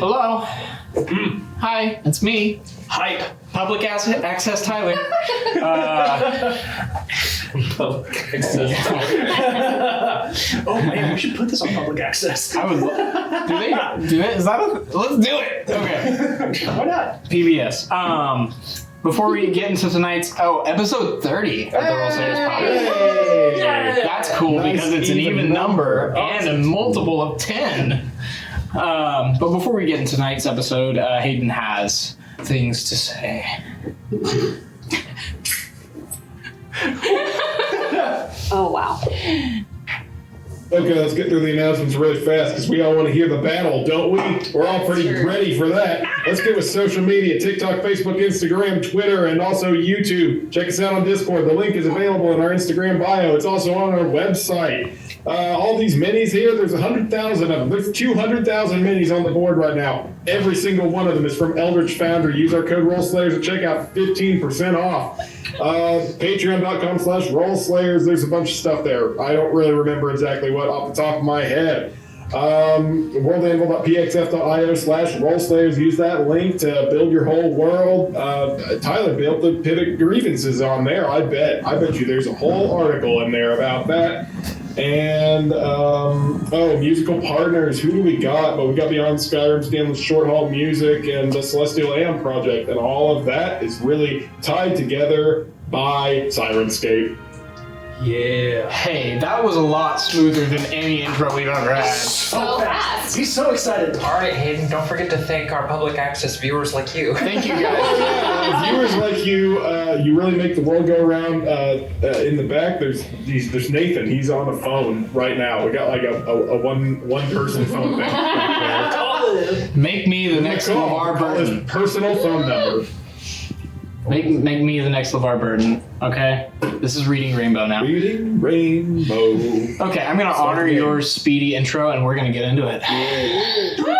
Hello. Hi, it's me. Hype. Public access Tyler. Public access. Oh man, we should put this on public access. I would. Do they do it? Is that let's do it. Okay. Why not? PBS. Before we get into tonight's episode 30 of the Roll Slayers podcast. Yay! That's cool because it's an even number and a multiple of 10. But before we get into tonight's episode, Hayden has things to say. Oh, wow. Okay, let's get through the announcements really fast because we all want to hear the battle, don't we? We're all pretty ready for that. Let's get with social media, TikTok, Facebook, Instagram, Twitter, and also YouTube. Check us out on Discord. The link is available in our Instagram bio. It's also on our website. All these minis here, there's 100,000 of them. There's 200,000 minis on the board right now. Every single one of them is from Eldritch Foundry. Use our code ROLLSLAYERS at checkout, 15% off. Patreon.com/RollSlayers. There's a bunch of stuff there. I don't really remember exactly what off the top of my head. worldanvil.pxf.io/RollSlayers. Use that link to build your whole world. Tyler built the Pit of Grievances on there. I bet you there's a whole article in there about that. And musical partners. Who do we got? Well, we got Beyond Skyrim, Stanley's Short Haul Music, and the Celestial Am Project, and all of that is really tied together by Sirenscape. Yeah. Hey, that was a lot smoother than any intro we've ever had. So fast. He's so excited. All right, Hayden, don't forget to thank our public access viewers like you. Thank you guys. Viewers like you, you really make the world go around. In the back, there's Nathan. He's on the phone right now. We got like a one person phone thing. Make me the next LeVar Call his Burton. personal phone number. Make me the next LeVar Burton. Okay? This is Reading Rainbow now. Reading Rainbow. Okay, I'm gonna honor your speedy intro and we're gonna get into it. Woo!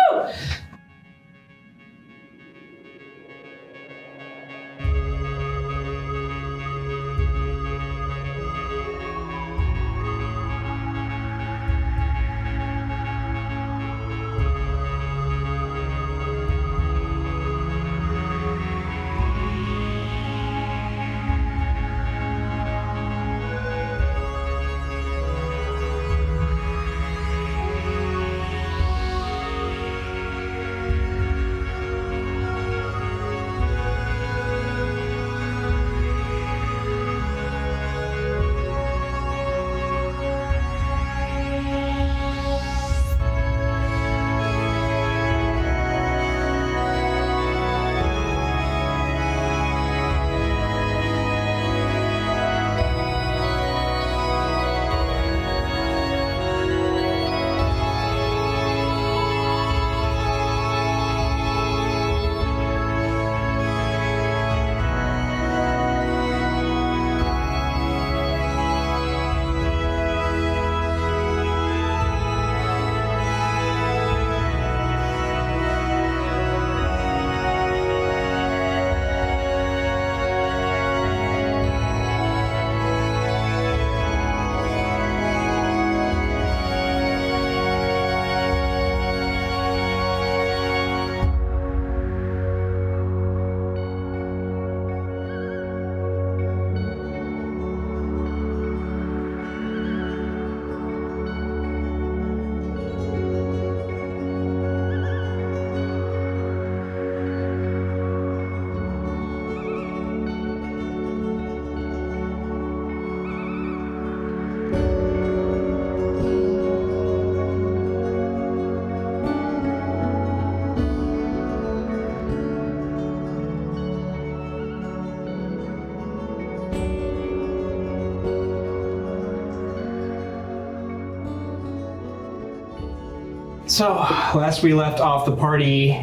So, last we left off, the party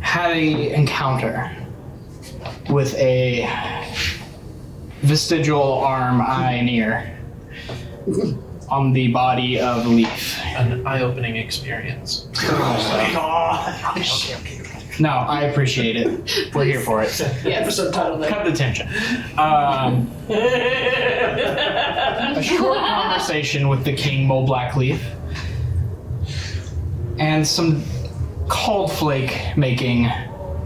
had an encounter with a vestigial arm Ioneer on the body of Leaf. An eye-opening experience. No, I appreciate it. We're here for it. The episode title there. Cut the tension. A short conversation with the King Mo Blackleaf. And some cold flake making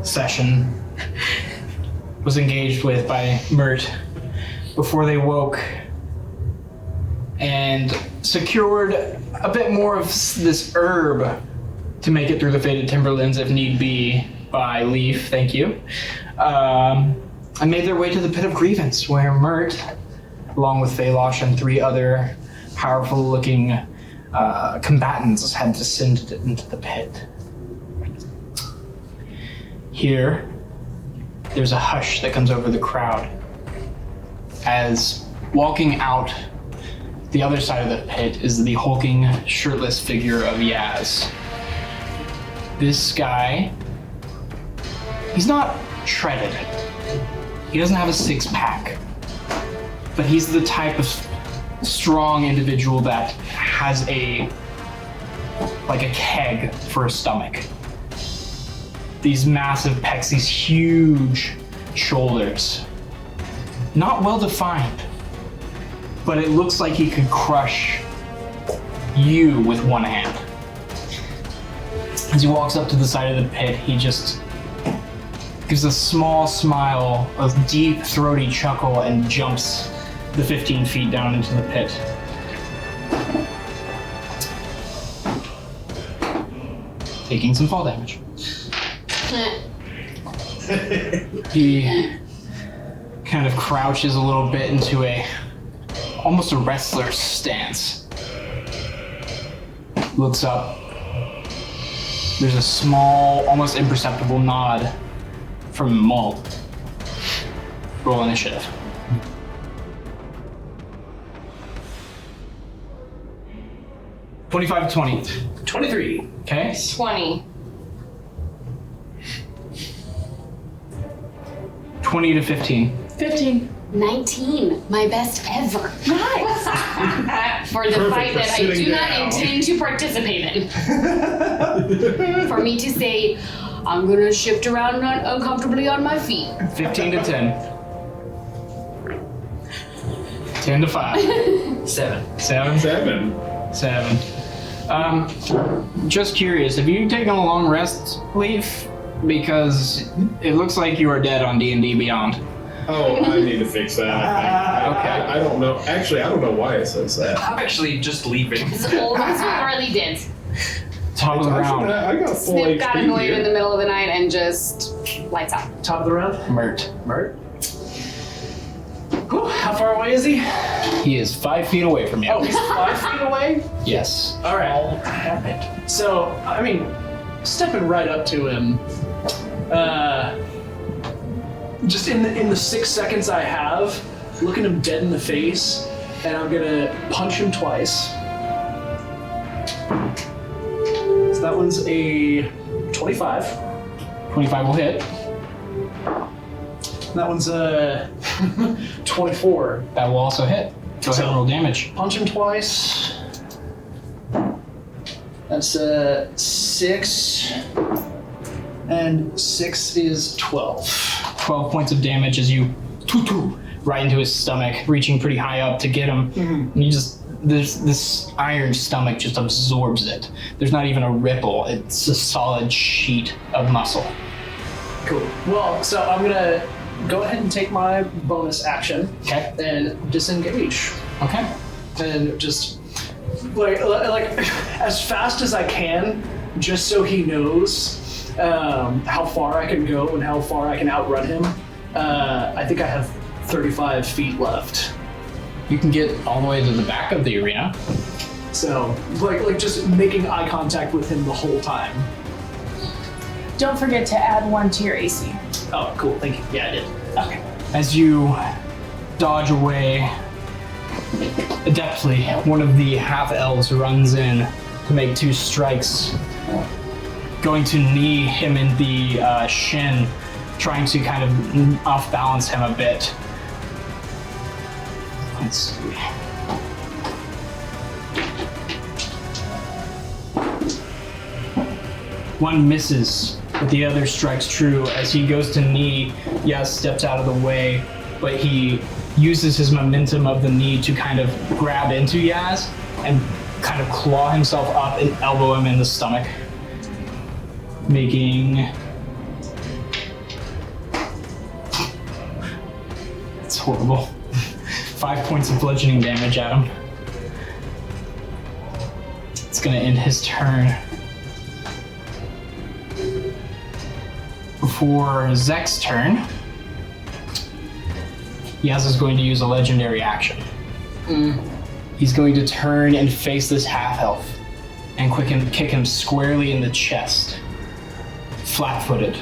session was engaged with by Mert before they woke and secured a bit more of this herb to make it through the faded timberlands if need be by Leaf, thank you. And made their way to the Pit of Grievance, where Mert, along with Phalosh and 3 other powerful looking combatants, had descended into the pit. Here, there's a hush that comes over the crowd as walking out the other side of the pit is the hulking, shirtless figure of Yaz. This guy, he's not shredded. He doesn't have a 6-pack, but he's the type of strong individual that has a keg for a stomach. These massive pecs, these huge shoulders. Not well defined, but it looks like he could crush you with one hand. As he walks up to the side of the pit, he just gives a small smile, a deep, throaty chuckle, and jumps the 15 feet down into the pit. Taking some fall damage. He kind of crouches a little bit into almost a wrestler stance. Looks up. There's a small, almost imperceptible nod from Maul. Roll initiative. $25 to 20. 23. Okay. 20. 20 to 15. 15. 19. My best ever. Nice. For the Perfect fight for that I sitting do not down. intend to participate in. For me to say, I'm gonna shift around uncomfortably on my feet. 15 to 10. 10 to 5. 7. 7. 7. 7. Just curious, have you taken a long rest, Leaf? Because it looks like you are dead on D&D Beyond. Oh, I need to fix that. I think. Okay. I don't know. Actually, I don't know why it says that. I'm actually just leaving. This old ones already did. Top of the round. I got full Snip HP got annoyed here. in the middle of the night and just lights out. Top of the round. Mert. Mert. Whew, how far away is he? He is 5 feet away from you. Oh, he's 5 feet away? Yes. All right. So, I mean, stepping right up to him, just in the 6 seconds I have, looking him dead in the face, and I'm gonna punch him twice. So that one's a 25. 25 will hit. That one's a 24. That will also hit. Go ahead and roll damage. Punch him twice. That's 6. And 6 is 12. 12 points of damage as you right into his stomach, reaching pretty high up to get him. And you just, this iron stomach just absorbs it. There's not even a ripple. It's a solid sheet of muscle. Cool. Well, so I'm gonna go ahead and take my bonus action Okay. and disengage, Okay. and just like as fast as I can, just so he knows how far I can go and how far I can outrun him. I think I have 35 feet left. You can get all the way to the back of the arena. So, like just making eye contact with him the whole time. Don't forget to add 1 to your AC. Oh, cool. Thank you. Yeah, I did. Okay. As you dodge away adeptly, one of the half-elves runs in to make 2 strikes, going to knee him in the shin, trying to kind of off-balance him a bit. Let's see. One misses, but the other strikes true. As he goes to knee, Yaz steps out of the way, but he uses his momentum of the knee to kind of grab into Yaz and kind of claw himself up and elbow him in the stomach. making... It's horrible. 5 points of bludgeoning damage at him. It's gonna end his turn. For Zek's turn, Yaz is going to use a legendary action. He's going to turn and face this half-elf and kick him squarely in the chest, flat-footed.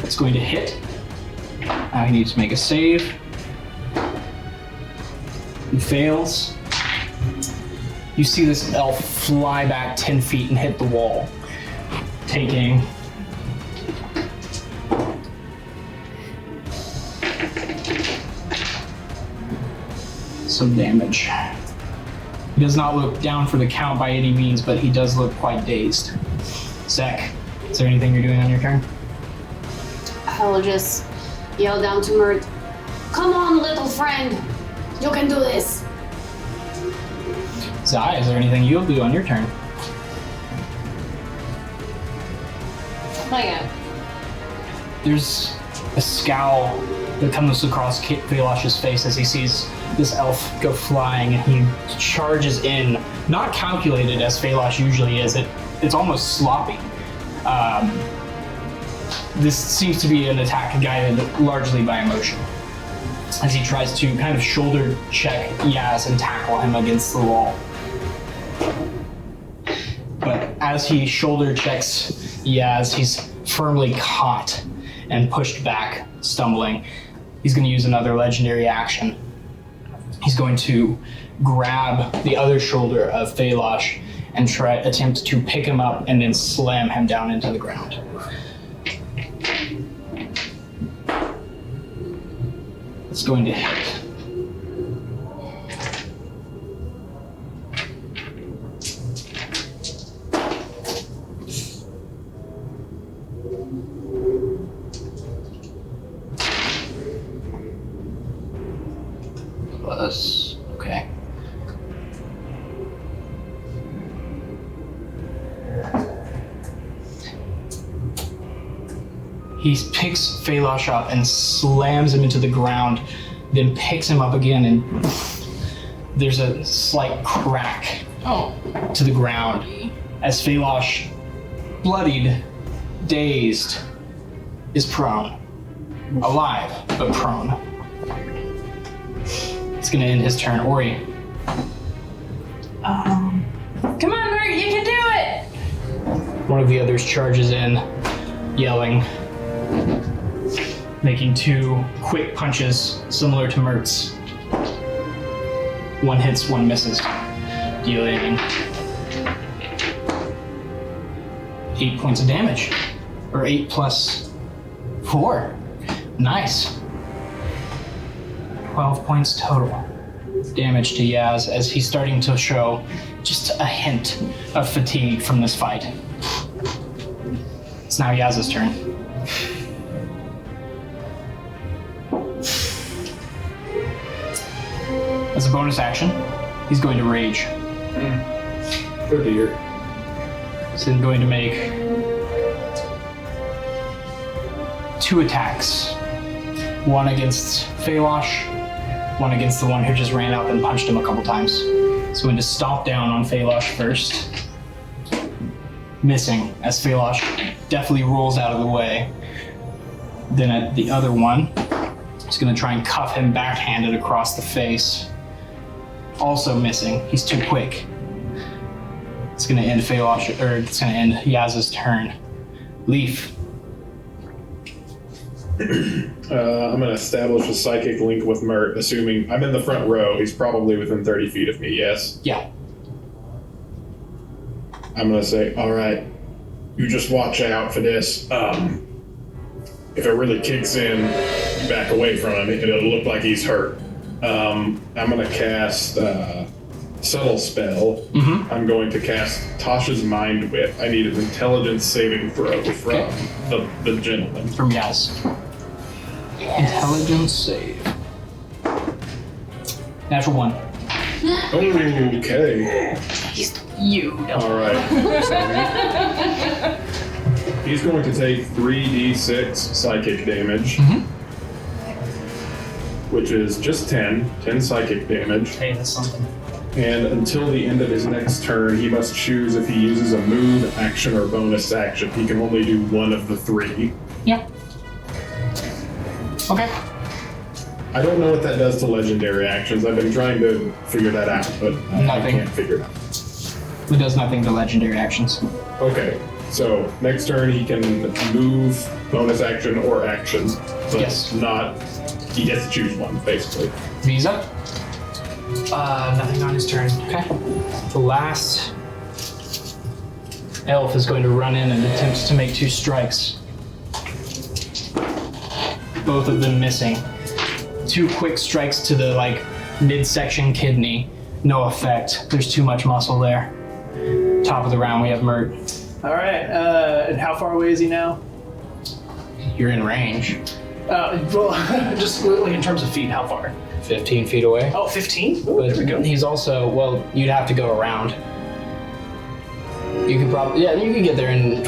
It's going to hit. Now he needs to make a save. He fails. You see this elf fly back 10 feet and hit the wall, taking some damage. He does not look down for the count by any means, but he does look quite dazed. Zek, is there anything you're doing on your turn? I'll just yell down to Mert, "Come on, little friend, you can do this." Zai, is there anything you'll do on your turn? Not yet. There's a scowl that comes across Velosh's face as he sees this elf go flying, and he charges in, not calculated as Velosh usually is. It's almost sloppy. This seems to be an attack guided largely by emotion, as he tries to kind of shoulder check Yaz and tackle him against the wall. But as he shoulder checks Yaz, he's firmly caught and pushed back, stumbling. He's going to use another legendary action. He's going to grab the other shoulder of Velosh and attempt to pick him up and then slam him down into the ground. It's going to hit. Okay. He picks Velosh up and slams him into the ground, then picks him up again, and there's a slight crack to the ground as Velosh, bloodied, dazed, is prone. Alive, but prone. It's gonna end his turn. Ori. Come on, Mert, you can do it! One of the others charges in, yelling, making 2 quick punches similar to Mert's. One hits, one misses, dealing 8 points of damage. Or 8 plus 4. Nice. 12 points total damage to Yaz as he's starting to show just a hint of fatigue from this fight. It's now Yaz's turn. As a bonus action, he's going to rage. Oh dear. So he's going to make 2 attacks. One against Velosh, one against the one who just ran up and punched him a couple times. So going to stomp down on Velosh first. Missing, as Velosh definitely rolls out of the way. Then at the other one, he's going to try and cuff him backhanded across the face. Also missing, he's too quick. It's going to end it's going to end Yaz's turn. Leaf. I'm going to establish a psychic link with Mert, assuming I'm in the front row. He's probably within 30 feet of me, yes? Yeah. I'm going to say, all right, you just watch out for this. If it really kicks in, you back away from him. It'll look like he's hurt. I'm going to cast Subtle Spell. Mm-hmm. I'm going to cast Tasha's Mind Whip. I need an intelligence saving throw from the gentleman. From Yaz. Intelligence save. Natural 1. Okay. You don't. All right. So he's going to take 3d6 psychic damage, which is just 10 psychic damage. Hey, that's something. And until the end of his next turn, he must choose if he uses a move, action, or bonus action. He can only do one of the three. Yeah. Okay. I don't know what that does to legendary actions. I've been trying to figure that out, but I Nothing. can't figure it out. It does nothing to legendary actions. Okay, so next turn he can move, bonus action, or action, but Yes. not. He gets to choose one, basically. Visa. Nothing on his turn. Okay. The last elf is going to run in and attempts to make 2 strikes. Both of them missing. 2 quick strikes to the midsection kidney. No effect. There's too much muscle there. Top of the round, we have Mert. All right. And how far away is he now? You're in range. Well, just like in terms of feet, how far? 15 feet away. Oh, 15? But There we go. he's also, well, you'd have to go around. You could probably, yeah, you could get there in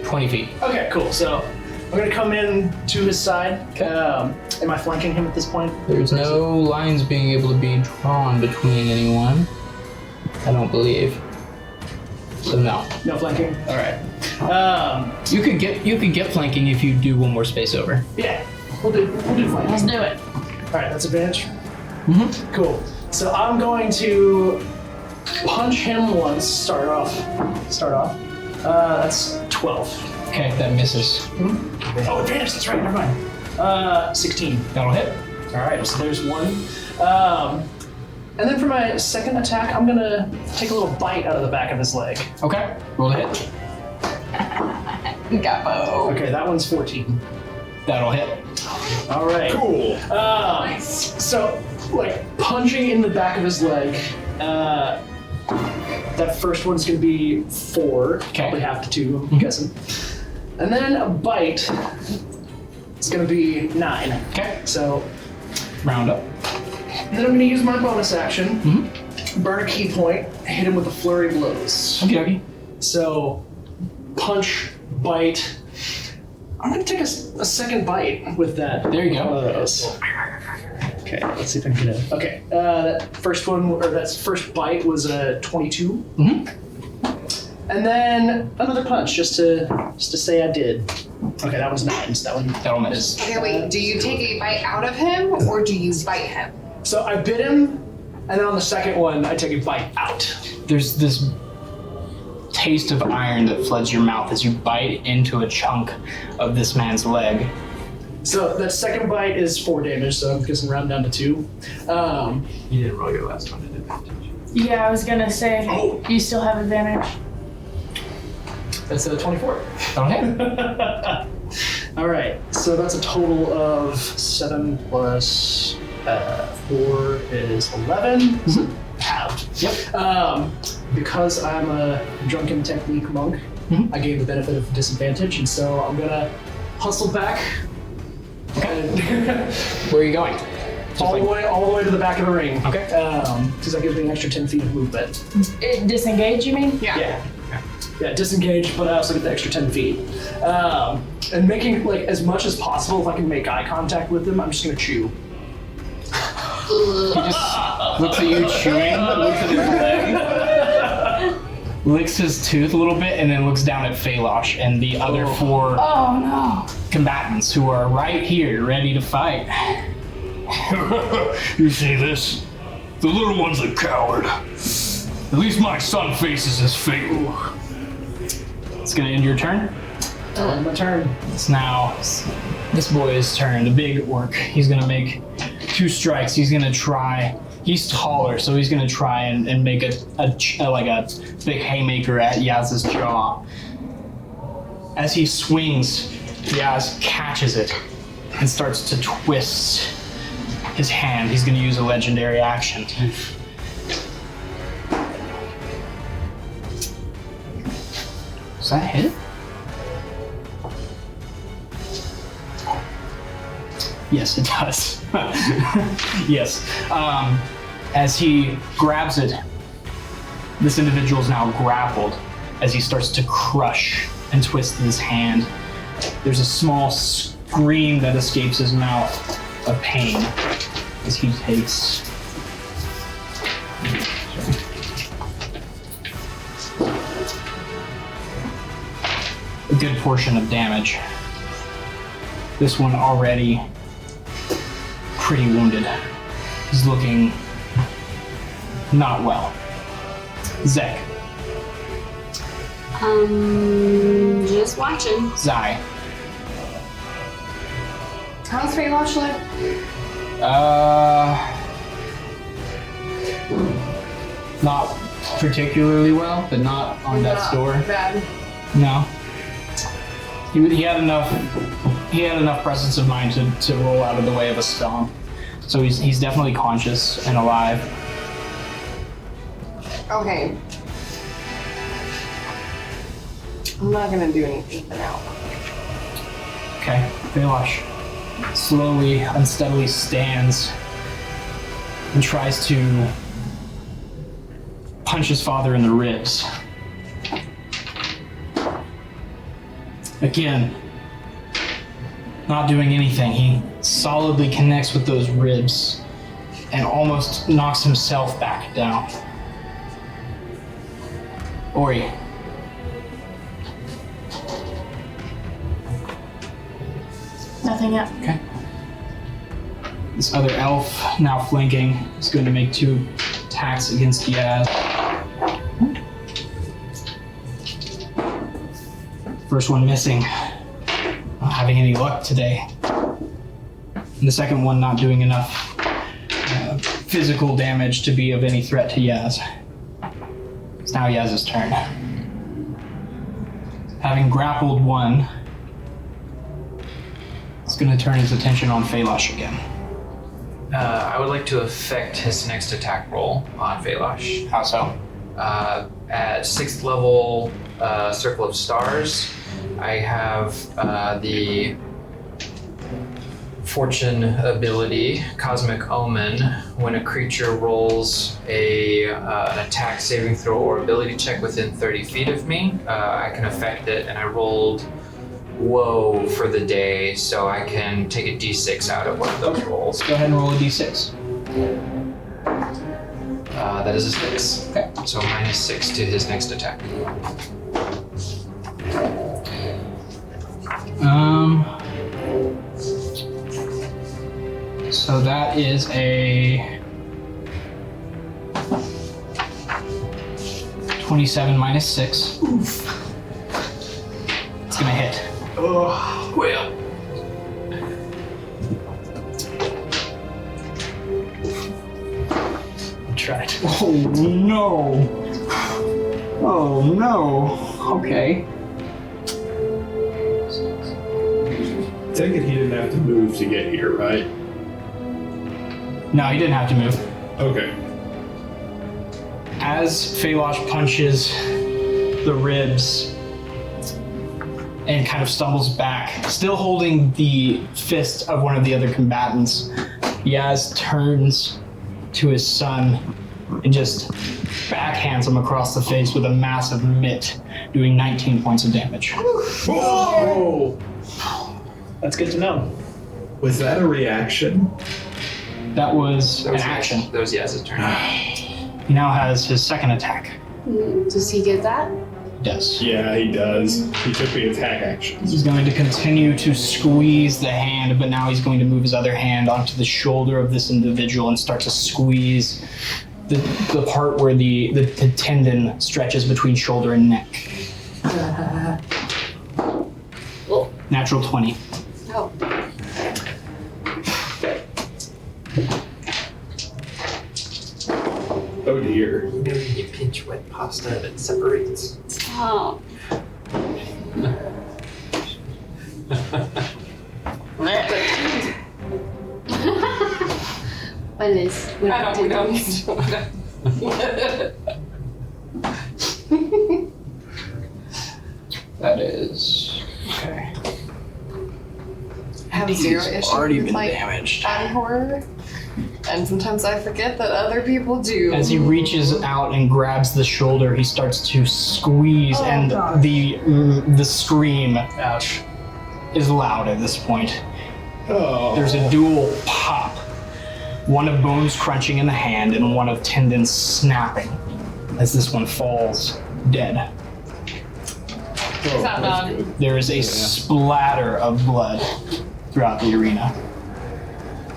20 feet. Okay, cool. So I'm gonna come in to his side. Am I flanking him at this point? There's no lines being able to be drawn between anyone. I don't believe. So no. No flanking. All right. You could get flanking if you do one more space over. Yeah, we'll do flanking. Let's do it. All right, that's advantage. Cool. So I'm going to punch him once. Start off. That's 12. Okay, that misses. Oh, advantage. That's right. Never mind. 16. That'll hit. All right. So there's one. And then for my second attack, I'm gonna take a little bite out of the back of his leg. Okay, roll the hit. Okay, that one's 14. That'll hit. All right. Cool. So, punching in the back of his leg, that first one's gonna be 4, probably half to 2, I'm guessing. And then a bite is gonna be 9. Okay, So, round up. then I'm gonna use my bonus action, burn a key point, hit him with a flurry of blows. Okay. So, punch, bite. I'm gonna take a second bite with that. There you go. One of those. Okay, let's see if I can get it. Okay, that first bite was a 22. And then another punch, just to say I did. Okay, that was 9. So That'll miss. Okay, wait. Do you take a bite out of him or do you bite him? So I bit him, and then on the second one, I take a bite out. There's this taste of iron that floods your mouth as you bite into a chunk of this man's leg. So that second bite is 4 damage, so I'm guessing round down to 2. You didn't roll your last one, did you? Yeah, I was gonna say, you still have advantage. That's a 24. Okay. All right, so that's a total of 7 plus 4 is 11. Halved. Yep. Because I'm a drunken technique monk, I gain the benefit of disadvantage, and so I'm gonna hustle back. Where are you going? All the way to the back of the ring. Okay. Because that gives me an extra 10 feet of movement. Disengage, you mean? Yeah, disengage, but I also get the extra 10 feet. And making as much as possible, if I can make eye contact with them, I'm just gonna chew. He just looks at you chewing, looks at his leg, licks his tooth a little bit, and then looks down at Phalosh and the other 4 combatants who are right here, ready to fight. You see this? The little one's a coward. At least my son faces his fate. It's gonna end your turn. My turn. It's now this boy's turn, the big orc. He's gonna make 2 strikes. He's gonna try. He's taller, so he's gonna try and make a big haymaker at Yaz's jaw. As he swings, Yaz catches it and starts to twist his hand. He's gonna use a legendary action. Does that hit? Yes, it does. Yes. As he grabs it, This individual is now grappled as he starts to crush and twist his hand. There's a small scream that escapes his mouth of pain as he takes a good portion of damage. This one already pretty wounded. He's looking not well. Zek. Just watching. Zai. How's Feylosh look? Not particularly well, but not on death's door. Bad. No. He had enough. He had enough presence of mind to roll out of the way of a stone. So he's definitely conscious and alive. Okay. I'm not gonna do anything for now. Okay, Feylosh slowly, unsteadily stands and tries to punch his father in the ribs. Again, not doing anything. He solidly connects with those ribs and almost knocks himself back down. Ori. Nothing yet. Okay. This other elf, now flanking, is going to make 2 attacks against Yaz. First one missing. Not having any luck today. And the second one not doing enough physical damage to be of any threat to Yaz. It's now Yaz's turn. Having grappled one, it's going to turn his attention on Feylosh again. I would like to affect his next attack roll on Feylosh. How so? At 6th level Circle of Stars, I have the Fortune ability, Cosmic Omen. When a creature rolls an attack, saving throw, or ability check within 30 feet of me, I can affect it, and I rolled Woe for the day, so I can take a d6 out of one of those rolls. Go ahead and roll a d6. That is a 6. Okay. So -6 to his next attack. So that is a 27 minus 6. Oof. It's gonna hit. Oh, well. Tried. Oh no! Oh no! Okay. Take it he didn't have to move to get here, right? No, he didn't have to move. Okay. As Feylosh punches the ribs and kind of stumbles back, still holding the fist of one of the other combatants, Yaz turns to his son and just backhands him across the face with a massive mitt, doing 19 points of damage. Whoa! That's good to know. Was that a reaction? That was an That action. That was Yaz's turn. He now has his second attack. Does he get that? He does. Yeah, he does. He took the attack action. He's going to continue to squeeze the hand, but now he's going to move his other hand onto the shoulder of this individual and start to squeeze the part where the tendon stretches between shoulder and neck. Natural 20. Oh. Oh dear. You know, you pinch wet pasta and it separates. Oh. What is? We don't. That is okay. I have zero He's issues already with been like damaged. body horror. And sometimes I forget that other people do. As he reaches out and grabs the shoulder, he starts to squeeze, and the scream Ouch. is loud at this point. Oh. There's a dual pop, one of bones crunching in the hand and one of tendons snapping as this one falls dead. Oh, Not that's bad. good. There is a splatter of blood throughout the arena.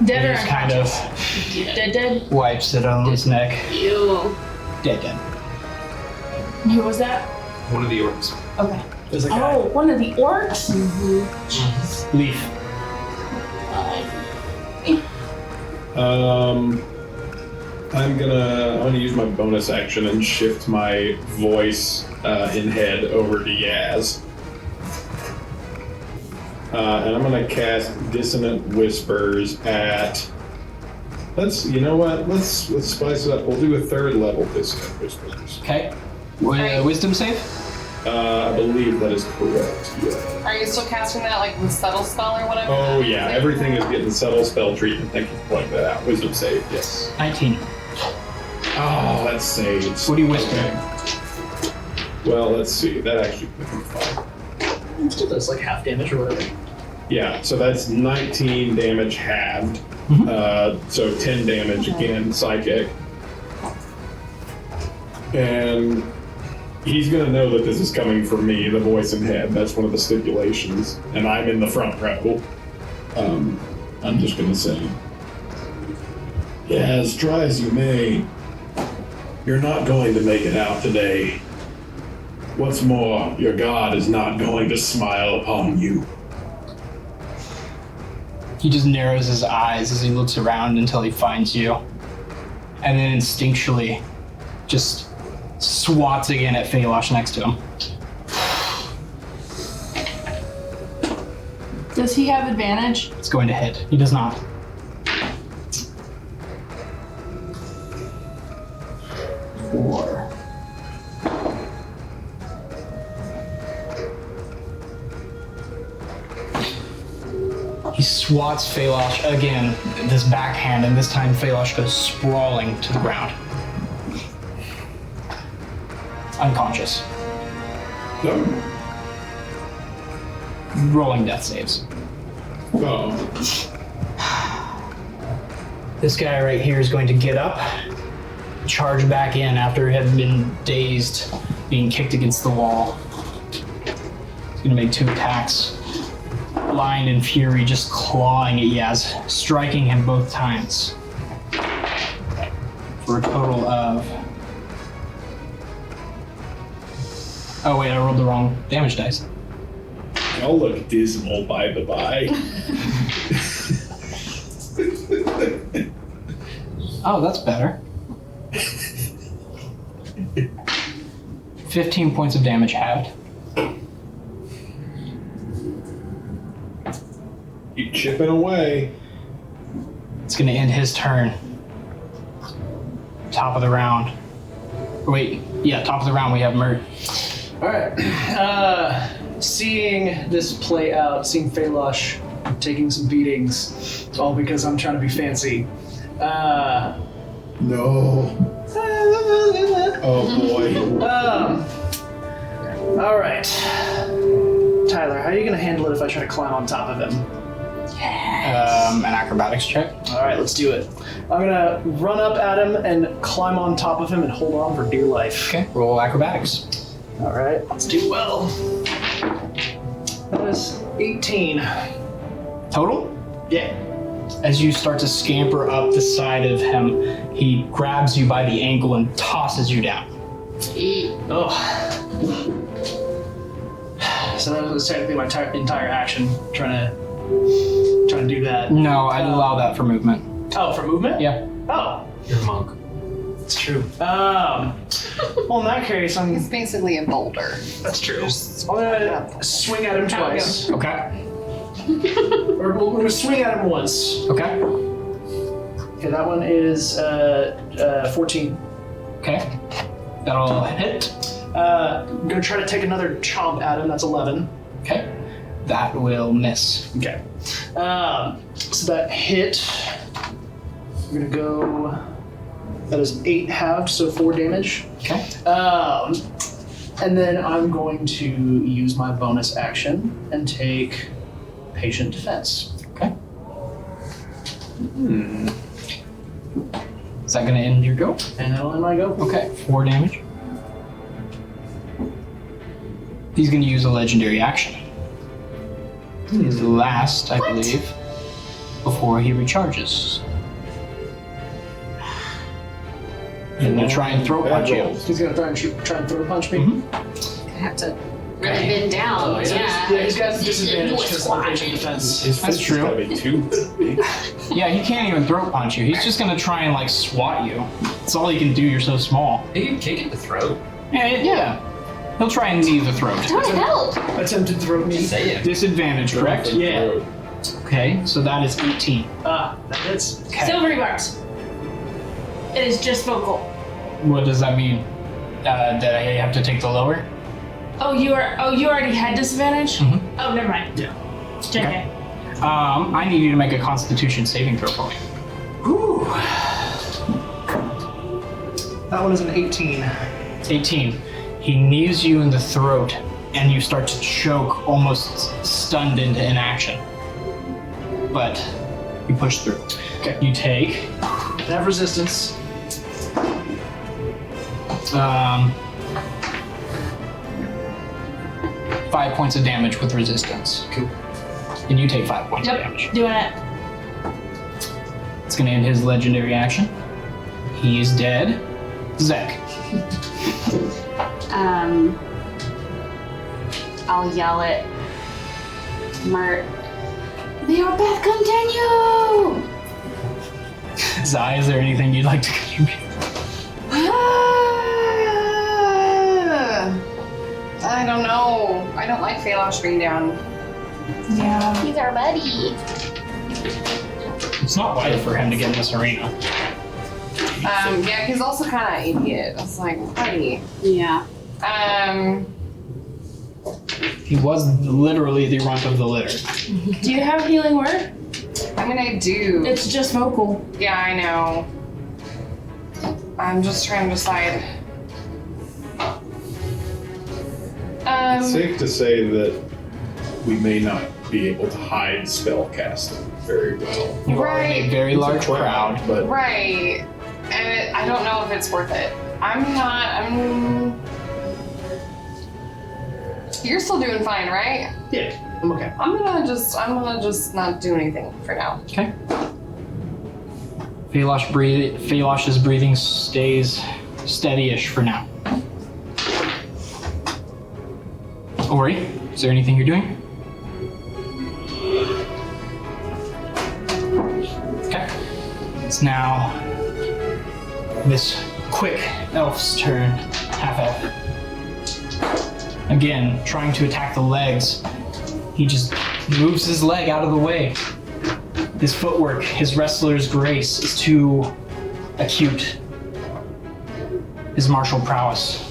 Dead He or just kind of Dead. wipes it on his neck. Ew. Dead. Who was that? One of the orcs. Okay. There's a guy. Oh, one of the orcs? Leaf. I'm gonna use my bonus action and shift my voice in head over to Yaz. And I'm gonna cast Dissonant Whispers at. You know what? Let's spice it up. We'll do a 3rd level Dissonant Whispers. Okay. Wisdom save? I believe that is correct. Yeah. Are you still casting that like with subtle spell or whatever? Oh yeah, everything is getting subtle spell treatment. Thank you for pointing that out. Wisdom save, yes. 19. Oh, that saves. What are you whispering? Okay. Well, let's see. That actually could be fine. It still does like half damage or whatever. Yeah, so that's 19 damage halved. So 10 damage again, psychic. And he's gonna know that this is coming from me, the voice in head. That's one of the stipulations. And I'm in the front row. I'm just gonna say, yeah, as try as you may, you're not going to make it out today. What's more, your God is not going to smile upon you. He just narrows his eyes as he looks around until he finds you. And then instinctually just swats again at Phelosh next to him. Does he have advantage? It's going to hit. He does not. Four. He swats Phelosh again, this backhand, and this time Phelosh goes sprawling to the ground. Unconscious. No. Rolling death saves. Oh. This guy right here is going to get up, charge back in after having been dazed, being kicked against the wall. He's going to make 2 attacks. Blind in fury, just clawing at Yaz, striking him both times. For a total of... Oh wait, I rolled the wrong damage dice. Y'all look dismal by the by. Oh, that's better. 15 points of damage halved. You chipping away. It's gonna end his turn. Top of the round. Wait, yeah, top of the round we have Mert. Alright. Seeing this play out, seeing Phelosh taking some beatings, all because I'm trying to be fancy. No. Oh boy. Alright. Tyler, how are you gonna handle it if I try to climb on top of him? An acrobatics check. Alright, let's do it. I'm gonna run up at him and climb on top of him and hold on for dear life. Okay, roll acrobatics. Alright, let's do well. That was 18. Total? Yeah. As you start to scamper up the side of him, he grabs you by the ankle and tosses you down. Oh. So that was technically my entire action, trying to do that. No, I'd allow that for movement. Oh, for movement? Yeah. Oh, You're a monk. it's true. Well, in that case, It's basically a boulder. that's true. I'm gonna swing at him twice, Okay. or we're gonna swing at him once. Okay. Okay, that one is 14. Okay. That'll hit. I'm gonna try to take another chomp at him. That's 11. Okay. That will miss. Okay. So that hit We're gonna go. That is 8 halved, so 4 damage. Okay. And then I'm going to use my bonus action and take patient defense. Okay. Is that going to end your go? And that'll end my go. Okay. 4 damage. He's going to use a legendary action. His last, I believe, before he recharges. And he'll try and throat punch you. He's gonna try and throw punch me. I have to really bend down. Yeah. Yeah, he's got disadvantage because of patient defense. His That's fist true. is gotta be too big. Yeah, he can't even throat punch you. He's just gonna try and like swat you. That's all he can do. You're so small. You can kick at the throat. Yeah. He'll try and knee the throat. Try to help. Attempted throat me. Say it. Disadvantage, correct? Yeah. Okay, so that is 18. That hits. Okay. Silvery bars. It is just vocal. What does that mean? That I have to take the lower? Oh, you already had disadvantage? Mhm. Oh, never mind. Yeah. JK. I need you to make a Constitution saving throw for me. Whew. That one is an 18. 18. He knees you in the throat, and you start to choke, almost stunned into inaction. But you push through. Okay. You take Have resistance. 5 points of damage with resistance. Cool. And you take 5 points of damage. Doing it. It's gonna end his legendary action. He is dead. Zek. I'll yell at Mert. May our path continue! Zai, is there anything you'd like to contribute? I don't know. I don't like Phalos being down. Yeah. He's our buddy. It's not right for him to get in this arena. Yeah, he's also kind of idiot. It's like, buddy. Yeah. He was literally the runt of the litter. Do you have healing word? I mean, I do. It's just vocal. Yeah, I know. I'm just trying to decide. It's safe to say that we may not be able to hide spell casting very well. You are in a Right. very It's a large crowd. but Right. And I don't know if it's worth it. You're still doing fine, right? Yeah, I'm okay. I'm gonna just not do anything for now. Okay. Phalos's breathing stays steady-ish for now. Ori, is there anything you're doing? Okay. It's now this quick elf's turn, half elf. Again, trying to attack the legs. He just moves his leg out of the way. His footwork, his wrestler's grace is too acute. His martial prowess,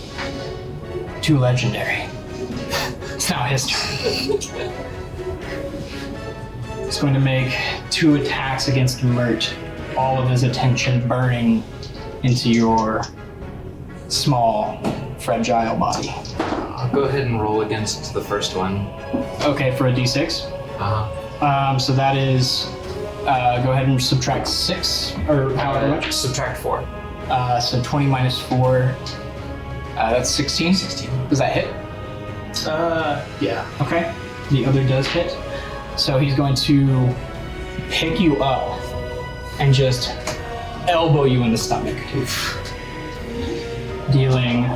too legendary. It's now his turn. He's going to make 2 attacks against Mert, all of his attention burning into your small, fragile body. I'll go ahead and roll against the first one. Okay, for a d6. So that is, go ahead and subtract 6, or however much. Subtract 4. So 20 minus 4, that's 16. 16. Does that hit? Yeah. Okay. The other does hit. So he's going to pick you up and just elbow you in the stomach. Dealing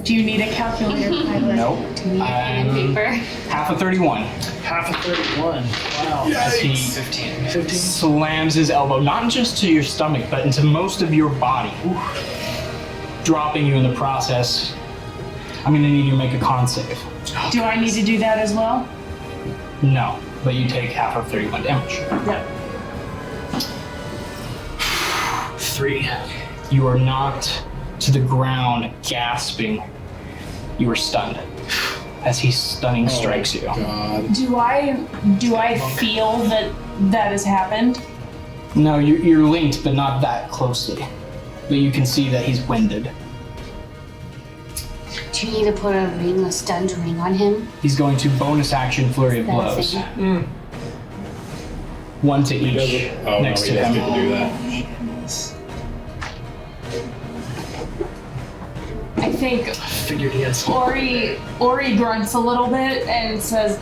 Do you need a calculator, Tyler? nope. Pen and paper. Half of 31 Half of 31. Wow. as he 15. 15. slams his elbow not just to your stomach but into most of your body, dropping you in the process. I'm gonna need you to make a con save. Do I need to do that as well? No, but you take half of 31 damage. Yep. 3. You are knocked to the ground, gasping. You are stunned as he stunning strikes you. God. Do I feel that has happened? No, you're linked, but not that closely. But you can see that he's winded. Do you need to put a stunned ring on him? He's going to bonus action flurry of That a blows. thing? One to He each doesn't. Oh next no, to he doesn't him. get to do that. I think Figured he had some. Ori grunts a little bit and says,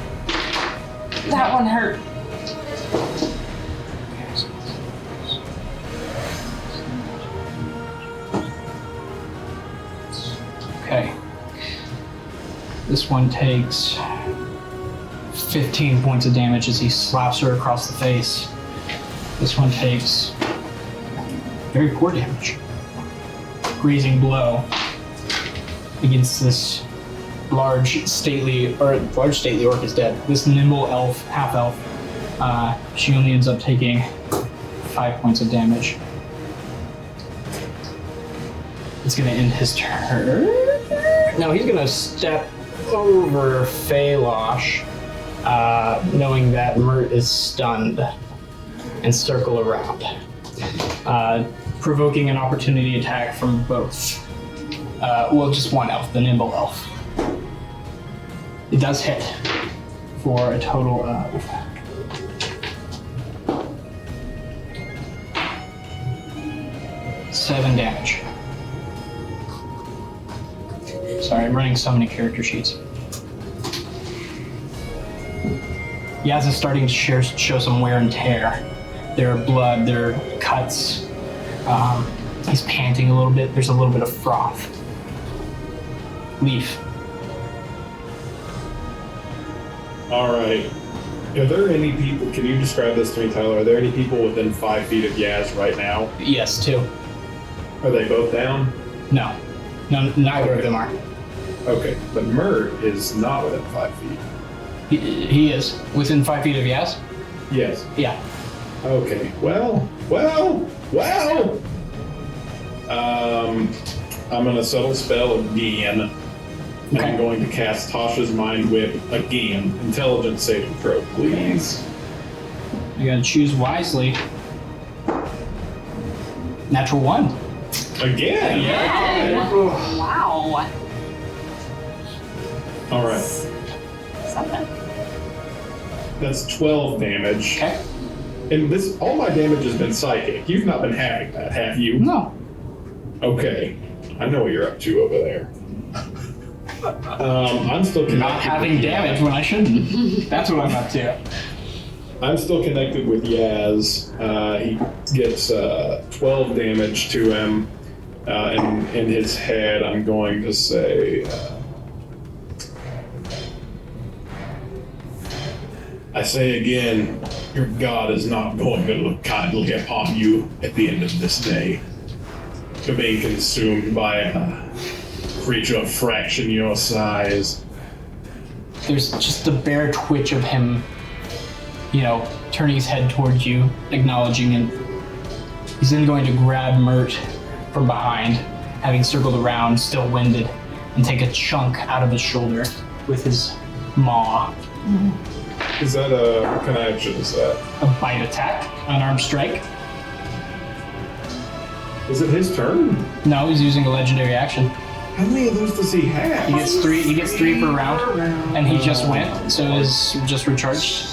"That one hurt." Okay. This one takes 15 points of damage as he slaps her across the face. This one takes very poor damage. Grazing blow against this large stately orc is dead. This nimble elf, half elf, she only ends up taking 5 points of damage. It's gonna end his turn. Now he's gonna step over Phelosh, knowing that Mert is stunned, and circle around, provoking an opportunity attack from both. Just one elf, the nimble elf. It does hit for a total of 7 damage. Sorry, I'm running so many character sheets. Yaz is starting to show some wear and tear. There are blood, there are cuts. He's panting a little bit. There's a little bit of froth. Leaf. All right. Are there any people? Can you describe this to me, Tyler? Are there any people within 5 feet of Yaz right now? Yes, 2. Are they both down? No, neither of them are. Okay, but Mert is not within 5 feet. He is within 5 feet of Yaz. Yes. Yeah. Okay. Well. I'm gonna subtle spell again. And I'm Okay. going to cast Tasha's Mind Whip again. Intelligence saving throw, please. You gotta choose wisely. Natural 1. Again. Wow. All right. Something. That's 12 damage. Okay. And all my damage has been psychic. You've not been having that, have you? No. Okay. I know what you're up to over there. I'm still connected. Not having with damage Yaz. when I shouldn't. That's what I'm up to. I'm still connected with Yaz. He gets 12 damage to him. And in his head, I'm going to say, I say again, your God is not going to look kindly upon you at the end of this day. For being consumed by a creature of fraction your size. There's just a bare twitch of him, turning his head towards you, acknowledging it. He's then going to grab Mert from behind, having circled around, still winded, and take a chunk out of his shoulder with his maw. Is that what kind of action is that? A bite attack, unarmed strike. Is it his turn? No, he's using a legendary action. How many of those does he have? He gets 3. He gets 3 per round, and he just went, so is just recharged.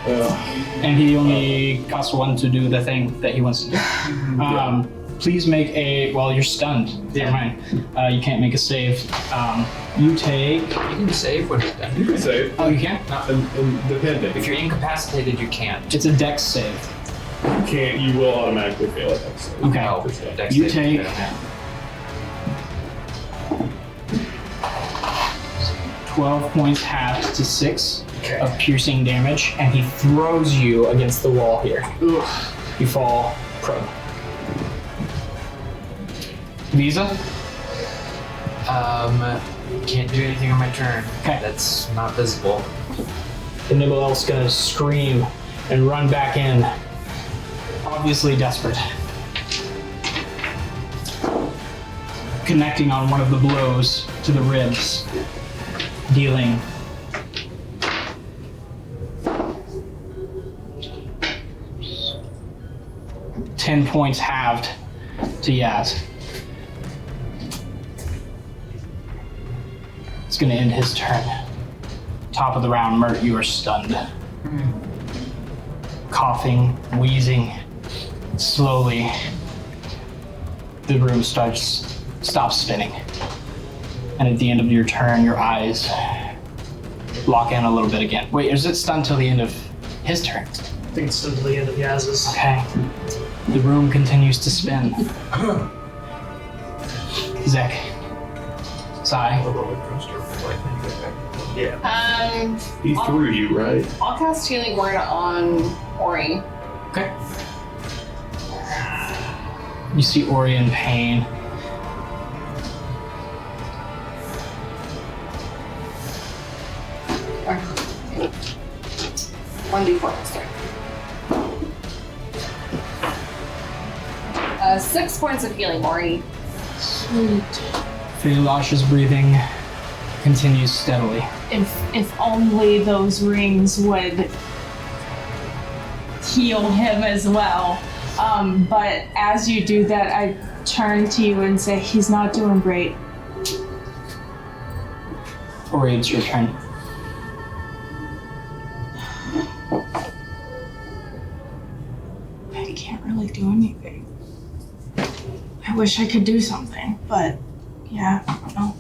And he only costs 1 to do the thing that he wants to do. Please make a. Well, you're stunned. Never mind. You can't make a save. You take. You can save when it's done. You can save. Oh, you can? Depending. If you're incapacitated, you can't. It's a dex save. You can't, you will automatically fail it. Next time. Okay. No, dex You saving take throw. 12 points halved to 6 Okay. of piercing damage, and he throws you against the wall here. You fall prone. Visa? Can't do anything on my turn. Okay. That's not visible. The Nibble Elf's gonna scream and run back in, obviously desperate. Connecting on one of the blows to the ribs, dealing 10 points halved to Yaz. It's gonna end his turn. Top of the round, Mert, you are stunned. Coughing, wheezing, slowly, the room stops spinning. And at the end of your turn, your eyes lock in a little bit again. Wait, is it stunned till the end of his turn? I think it's still the end of Yaz's. Okay. The room continues to spin. Zek. Sai. Yeah. He threw you, right? I'll cast Healing Word on Ori. Okay. You see Ori in pain. Or 1d4 plus 3. 6 points of healing, Ori. Sweet. Filash's breathing continues steadily. If only those rings would heal him as well. But as you do that, I turn to you and say, he's not doing great. Ori, it's your turn. I can't really do anything. I wish I could do something, but yeah, no.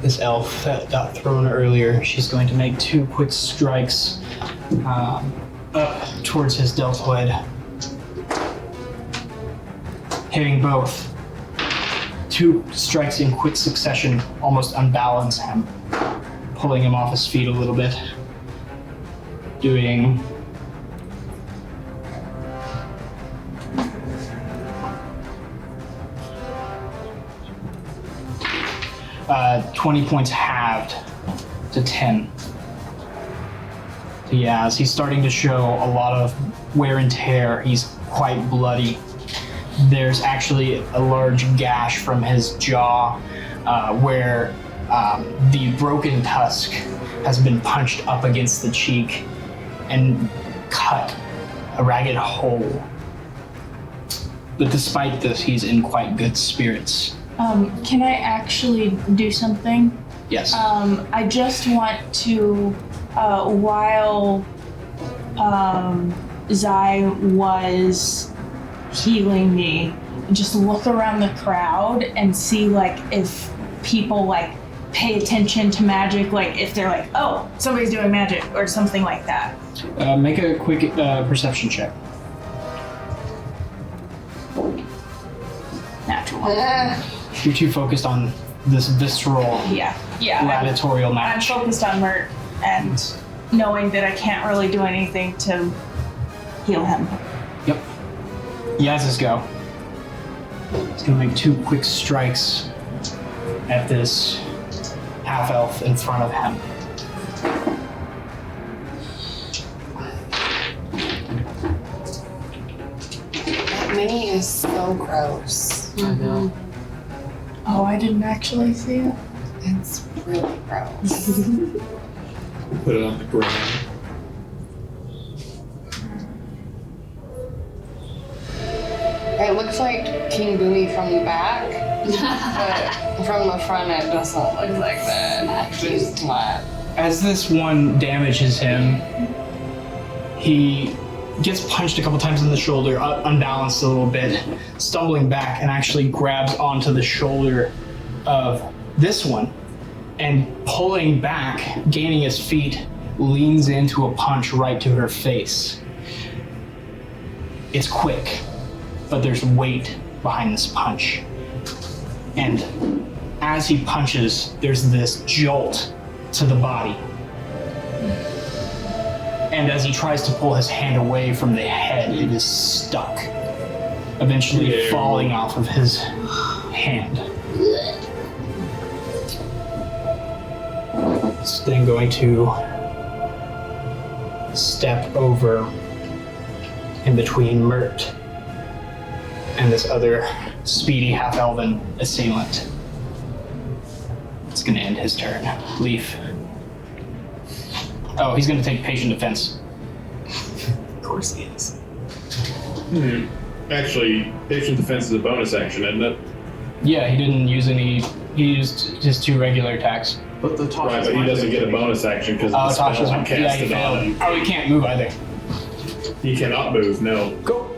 This elf that got thrown earlier, she's going to make 2 quick strikes up towards his deltoid, hitting both. 2 strikes in quick succession almost unbalance him, pulling him off his feet a little bit, doing 20 points halved to 10. Yeah, as he's starting to show a lot of wear and tear, he's quite bloody. There's actually a large gash from his jaw where the broken tusk has been punched up against the cheek and cut a ragged hole. But despite this, he's in quite good spirits. Can I actually do something? Yes. I just want to, while Zai was healing me, just look around the crowd and see like if people like pay attention to magic, like if they're like, oh, somebody's doing magic or something like that. Make a quick perception check. Natural one. You're too focused on this visceral, Yeah. gladiatorial I'm match. focused on Mert and knowing that I can't really do anything to heal him. Yep. Yaz's go. He's gonna make 2 quick strikes at this half-elf in front of him. That mini is so gross. I know. Oh, I didn't actually see it. It's really gross. Put it on the ground. It looks like King Boomy from the back, but from the front it doesn't look like that. He's flat. As this one damages him, he gets punched a couple times in the shoulder, unbalanced a little bit, stumbling back and actually grabs onto the shoulder of this one and pulling back, gaining his feet, leans into a punch right to her face. It's quick, but there's weight behind this punch. And as he punches, there's this jolt to the body. And as he tries to pull his hand away from the head, it is stuck. eventually falling off of his hand. It's then going to step over in between Mert and this other speedy half-elven assailant. It's going to end his turn. Leaf. Oh, he's going to take patient defense. Of course he is. Actually, patient defense is a bonus action, isn't it? Yeah, he didn't use any. He used his 2 regular attacks. But the Tasha's Right, but he doesn't get a bonus action because Oh, the spell Tasha's I'm casted he on failed. him. Oh, he can't move either. He cannot move, no. Go.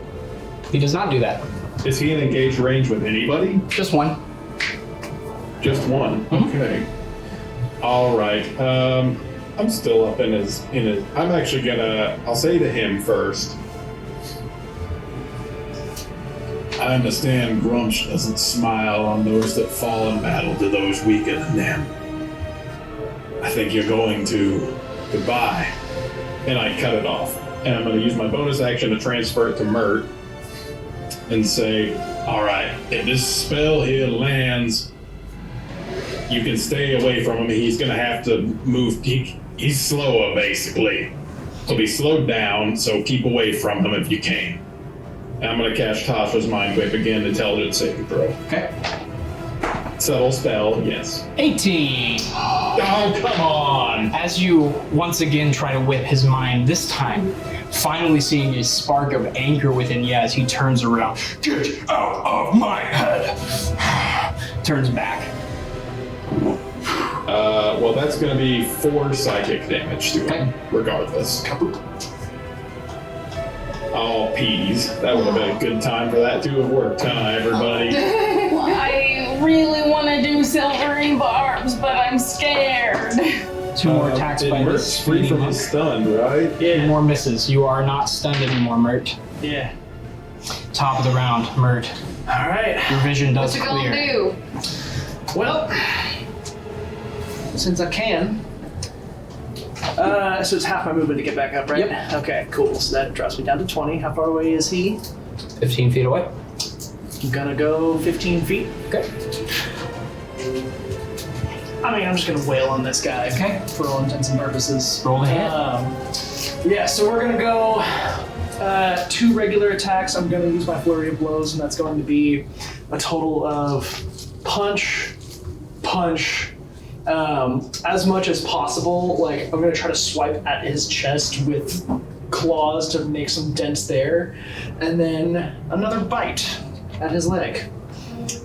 He does not do that. Is he in engaged range with anybody? Just one. Just one? Okay. All right. I'm still up in his, I'm actually gonna, I'll say to him first. I understand Grumsh doesn't smile on those that fall in battle to those weaker than them. I think you're going to goodbye. And I cut it off. And I'm going to use my bonus action to transfer it to Mert and say, all right, if this spell here lands, you can stay away from him. He's going to have to move. He's slower, basically. He'll be slowed down, so keep away from him if you can. And I'm going to cast Tasha's Mind Whip again, intelligence saving throw. Okay. Subtle spell, yes. 18. Oh, come on! As you once again try to whip his mind, this time finally seeing a spark of anger within you as he turns around. Get out of my head! Turns back. Well, that's going to be 4 psychic damage to him, regardless. Oh, peas. That would have been a good time for that to have worked, huh, everybody? I really want to do silvery barbs, but I'm scared. 2 more attacks by Mert's this free from speeding his stun, right? 2 more misses. You are not stunned anymore, Mert. Yeah. Top of the round, Mert. All right. Your vision does What you clear. gonna do? Well, since I can, so it's half my movement to get back up, right? Yep. Okay, cool. So that drops me down to 20. How far away is he? 15 feet away. I'm gonna go 15 feet. Okay. I mean, I'm just gonna wail on this guy. Okay. For all intents and purposes. Roll the hit. Yeah, so we're gonna go 2 regular attacks. I'm gonna use my flurry of blows, and that's going to be a total of punch, as much as possible. Like, I'm gonna try to swipe at his chest with claws to make some dents there, and then another bite at his leg.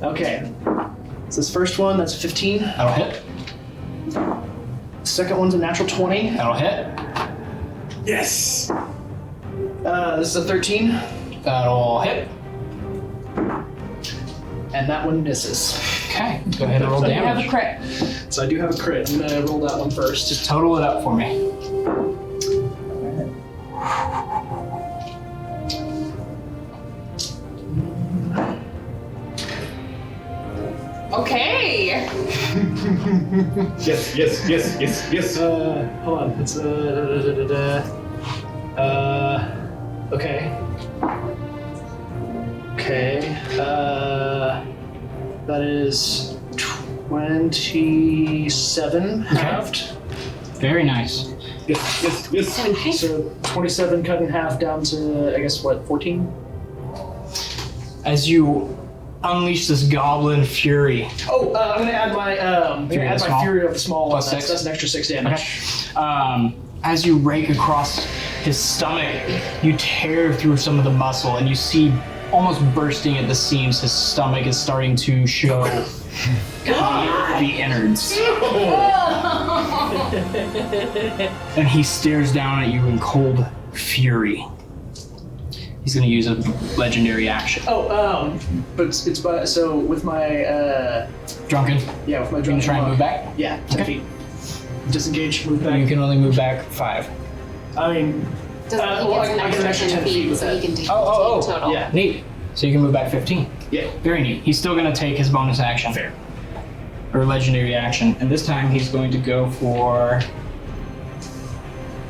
Okay, so this first one, that's 15. That'll hit. Second one's a natural 20. That'll hit. Yes! This is a 13, That'll hit. and that one misses. Okay. Go ahead and roll You have a damage. crit. So I do have a crit. I'm gonna roll that one first. Just total it up for me. Okay. Yes. Hold on. It's okay. Okay. That is 27 halved. Very nice. Yes. So 27 cut in half down to, I guess, what, 14? As you unleash this goblin fury. Oh, I'm gonna add my Fury of the small? Fury of the Small one. Plus 6? That's an extra 6 damage. Okay. As you rake across his stomach, you tear through some of the muscle and you see almost bursting at the seams, his stomach is starting to show the innards. And he stares down at you in cold fury. He's going to use a legendary action. Oh, but it's by, so with my Drunken. yeah, with my You can try and move back. Yeah, 10 Okay. feet. Disengage, move back. You can only move back 5. I mean, Doesn't he well, gets an I can extra actually 10 10 feet feet, with so that. he can take Oh. 15 total. Yeah. Neat. So you can move back 15. Yeah. Very neat. He's still going to take his bonus action. Fair. Or legendary action. And this time he's going to go for...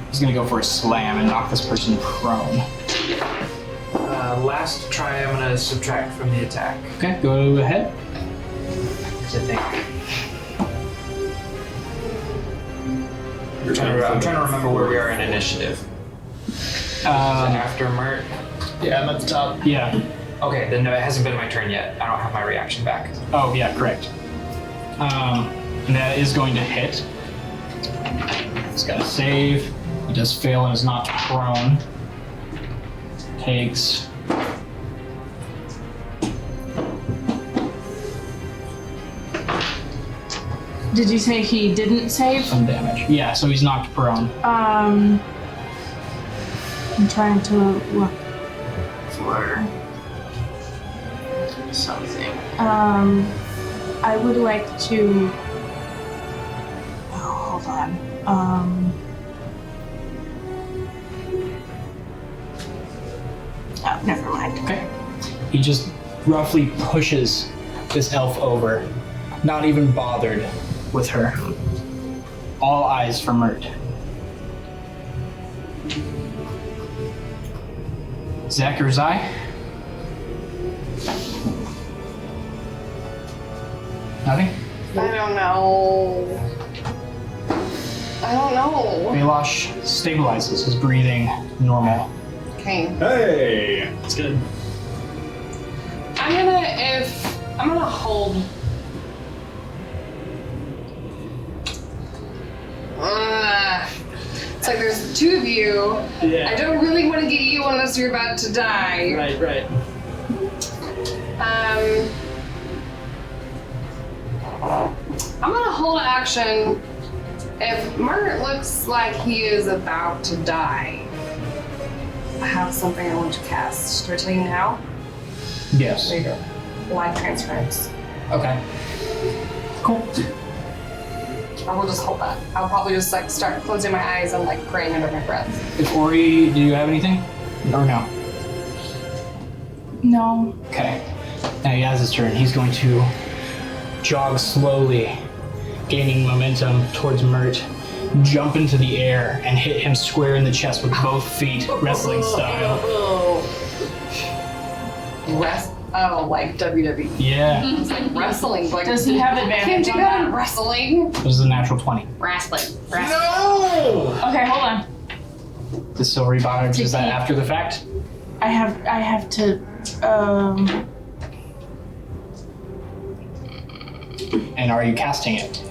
He's going to go for a slam and knock this person prone. Last try, I'm gonna subtract from the attack. Okay, go ahead. 'Cause I think. I'm trying to remember where we are in initiative. Is it after Mert? Yeah, I'm at the top. Yeah. Okay, then no, it hasn't been my turn yet. I don't have my reaction back. Oh, yeah, correct. And that is going to hit. He's got to save. He does fail and is knocked prone. Takes. Did you say he didn't save? Some damage. Yeah, so he's knocked prone. I'm trying to look for something. I would like to. Oh, hold on. Oh, never mind. Okay. He just roughly pushes this elf over, not even bothered with her. All eyes for Mert. Zachariah? Nothing? I don't know. Velosh stabilizes his breathing normal. Okay. Hey! It's good. I'm gonna hold. It's like there's two of you. Yeah. I don't really want to get you unless you're about to die. Right. I'm gonna hold action. If Mert looks like he is about to die, I have something I want to cast. Do I tell you now? Yes. There you go. Life transference. Okay. Cool. I will just hold that. I'll probably just like start closing my eyes and like praying under my breath. If Ori, do you have anything? Or no? No. Okay. Now he has his turn. He's going to jog slowly, gaining momentum towards Mert, jump into the air, and hit him square in the chest with both feet, wrestling style. Like WWE. Yeah. It's like wrestling. Like, Does he have can't advantage do on that in that? wrestling. This is a natural 20. Wrestling. No! Okay, hold on. The silvery bottom, is that after the fact? I have to. And are you casting it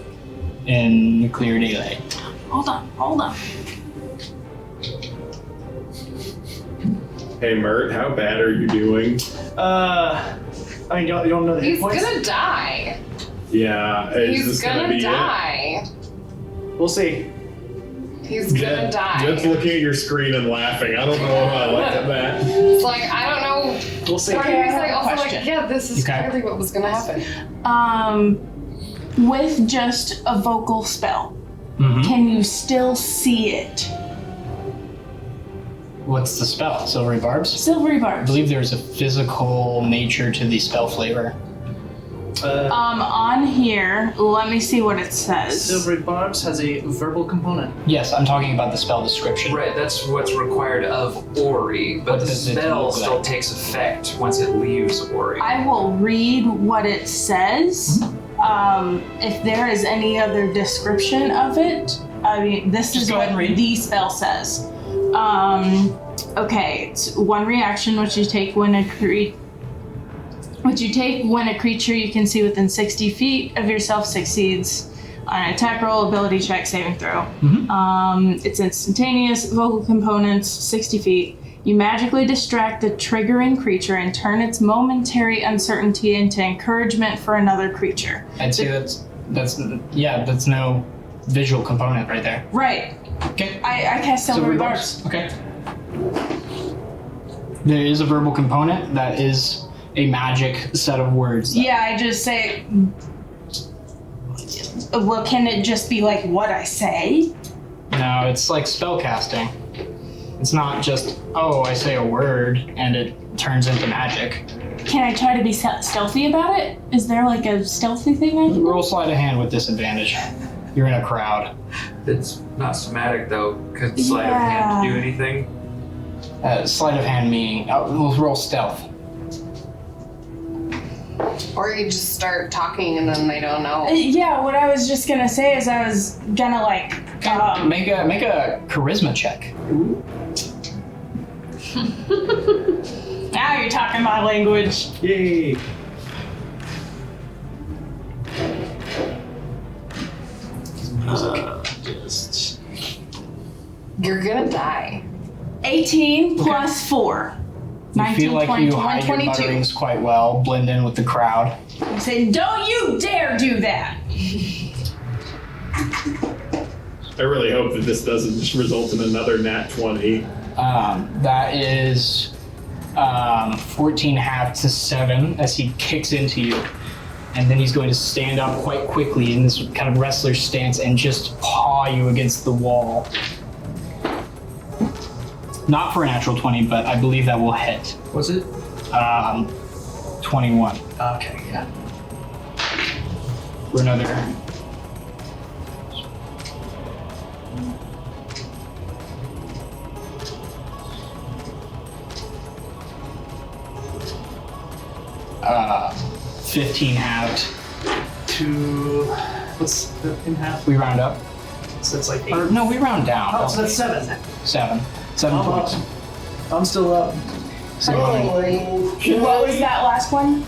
in clear daylight? Hold on. Hey, Mert, how bad are you doing? I mean, you don't know the hit He's points? gonna die. Yeah, is He's this gonna gonna be die. We'll see. He's gonna die. Jed's looking at your screen and laughing. I don't know if I like that. It's like, I don't know. We'll see. But he was like, I have a also like, question. yeah, this is Okay. clearly what was gonna happen. With just a vocal spell, Mm-hmm. can you still see it? What's the spell? Silvery barbs? Silvery I barbs. believe there's a physical nature to the spell flavor. On here, let me see what it says. Silvery Barbs has a verbal component. Yes, I'm talking about the spell description. Right, that's what's required of Ori, but What the does it spell look still like? takes effect once it leaves Ori. I will read what it says. If there is any other description of it, I mean, this Just is go ahead what and read. the spell says. Okay, it's one reaction which you take when a creature you can see within 60 feet of yourself succeeds on an attack roll, ability check, saving throw. It's instantaneous, vocal components, 60 feet. You magically distract the triggering creature and turn its momentary uncertainty into encouragement for another creature. I'd say that's no visual component right there. Right. Okay. I cast Silvery Barbs. Okay. There is a verbal component that is a magic set of words. Yeah, I just say. Well, can it just be like what I say? No, it's like spell casting. It's not just, oh, I say a word and it turns into magic. Can I try to be stealthy about it? Is there like a stealthy thing I can do? Roll sleight of hand with disadvantage. You're in a crowd. It's not somatic though, because sleight of hand to do anything. Sleight of hand meaning. We'll roll stealth. Or you just start talking and then they don't know. Yeah, what I was just gonna say is I was gonna like Make a charisma check. now you're talking my language. Yay. You're gonna die. 18 plus 4. You 19, feel like 20, you hide your 22. mutterings quite well, blend in with the crowd. I said, don't you dare do that. I really hope that this doesn't just result in another nat 20. That is 14 half to 7 as he kicks into you. And then he's going to stand up quite quickly in this kind of wrestler stance and just paw you against the wall. Not for a natural 20, but I believe that will hit. Was it? 21. Okay, yeah. For another. Uh, 15 halved. What's the in half? We round up. So it's like 8. Or, no, we round down. Oh, so that's 7. 7. 7 I'm points. up. I'm still up. What was that last one?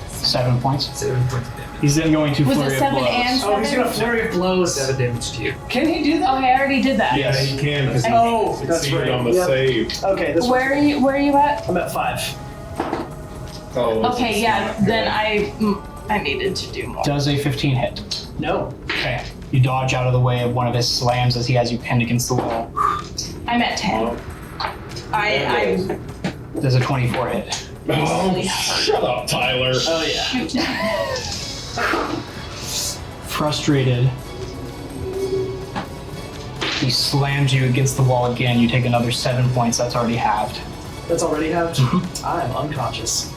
7 points. 7 points of damage. He's then going to Was flurry it of 7 blows. and Oh, he's 7? gonna flurry of blows. 7 damage to you. Can he do that? Okay, I already did that. Yeah, you can because Oh, he that's succeeded right. on the Yep. save. Okay, this Where are you at? I'm at 5. Oh, Okay, yeah, then I needed to do more. Does a 15 hit? No. Okay. You dodge out of the way of one of his slams as he has you pinned against the wall. I'm at 10. I Does a 24 hit? Oh, shut up, Tyler. Oh yeah. shoot. Frustrated, he slams you against the wall again. You take another 7 points. That's already halved. That's already halved. I'm unconscious.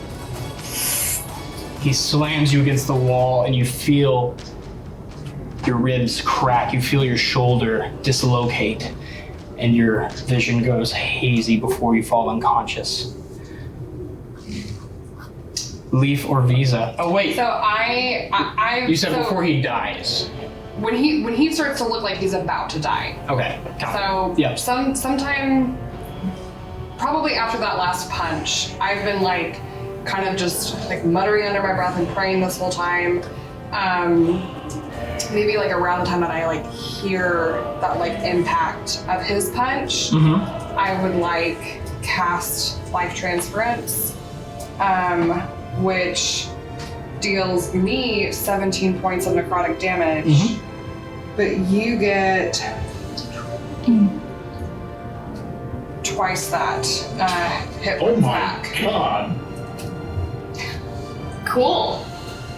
He slams you against the wall and you feel your ribs crack. You feel your shoulder dislocate and your vision goes hazy before you fall unconscious. Leaf or Visa? Oh wait, So I you said so before he dies. when he starts to look like he's about to die. Okay, got it. So Yep. sometime probably after that last punch, I've been like kind of just like muttering under my breath and praying this whole time. Maybe like around the time that I like hear that like impact of his punch, I would like cast Life Transference, which deals me 17 points of necrotic damage, but you get twice that hit Oh points my back. god. Cool.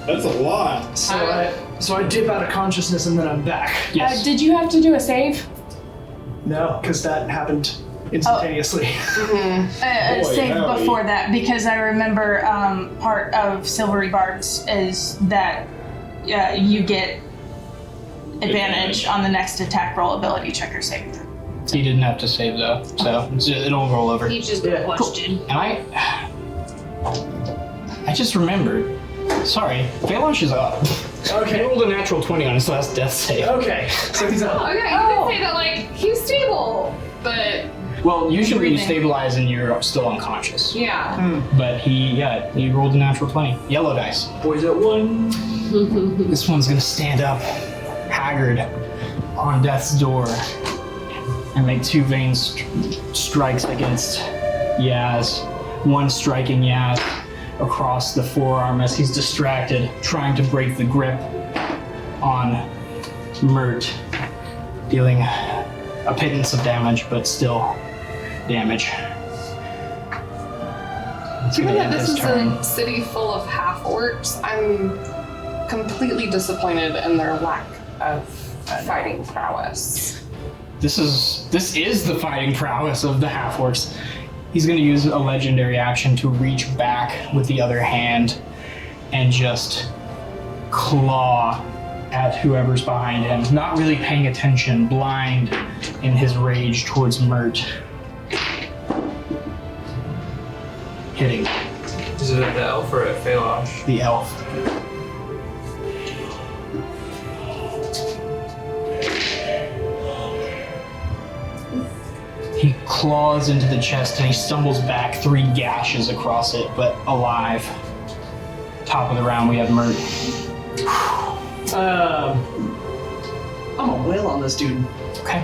That's a lot. So I dip out of consciousness and then I'm back. Yes. Did you have to do a save? No, because that happened instantaneously. A Boy, save howdy. before that, because I remember part of Silvery Bards is that you get advantage on the next attack roll, ability check, or saving throw. He didn't have to save though, so it'll roll over. He just Yeah. question. And I just remembered. Sorry, Valanche is up. He Okay. rolled a natural 20 on his last death save. Okay. So he's up. Okay, you did say that like he's stable, but Well, usually you Breathing. stabilize and you're still unconscious. yeah. But he rolled a natural 20. Yellow dice. Boys at 1. This one's gonna stand up, haggard, on death's door, and make 2 vain strikes against Yaz. One striking Yaz across the forearm as he's distracted, trying to break the grip on Mert, dealing a pittance of damage, but still damage. It's Given gonna that end this his is turn. a city full of half-orcs, I'm completely disappointed in their lack of fighting prowess. This is the fighting prowess of the half-orcs. He's going to use a legendary action to reach back with the other hand and just claw at whoever's behind him, not really paying attention, blind in his rage towards Mert. hitting Is it at the elf or at Phelosh? the elf. He claws into the chest and he stumbles back, 3 gashes across it, but alive. Top of the round, we have Mert. I'm a whale on this dude. Okay.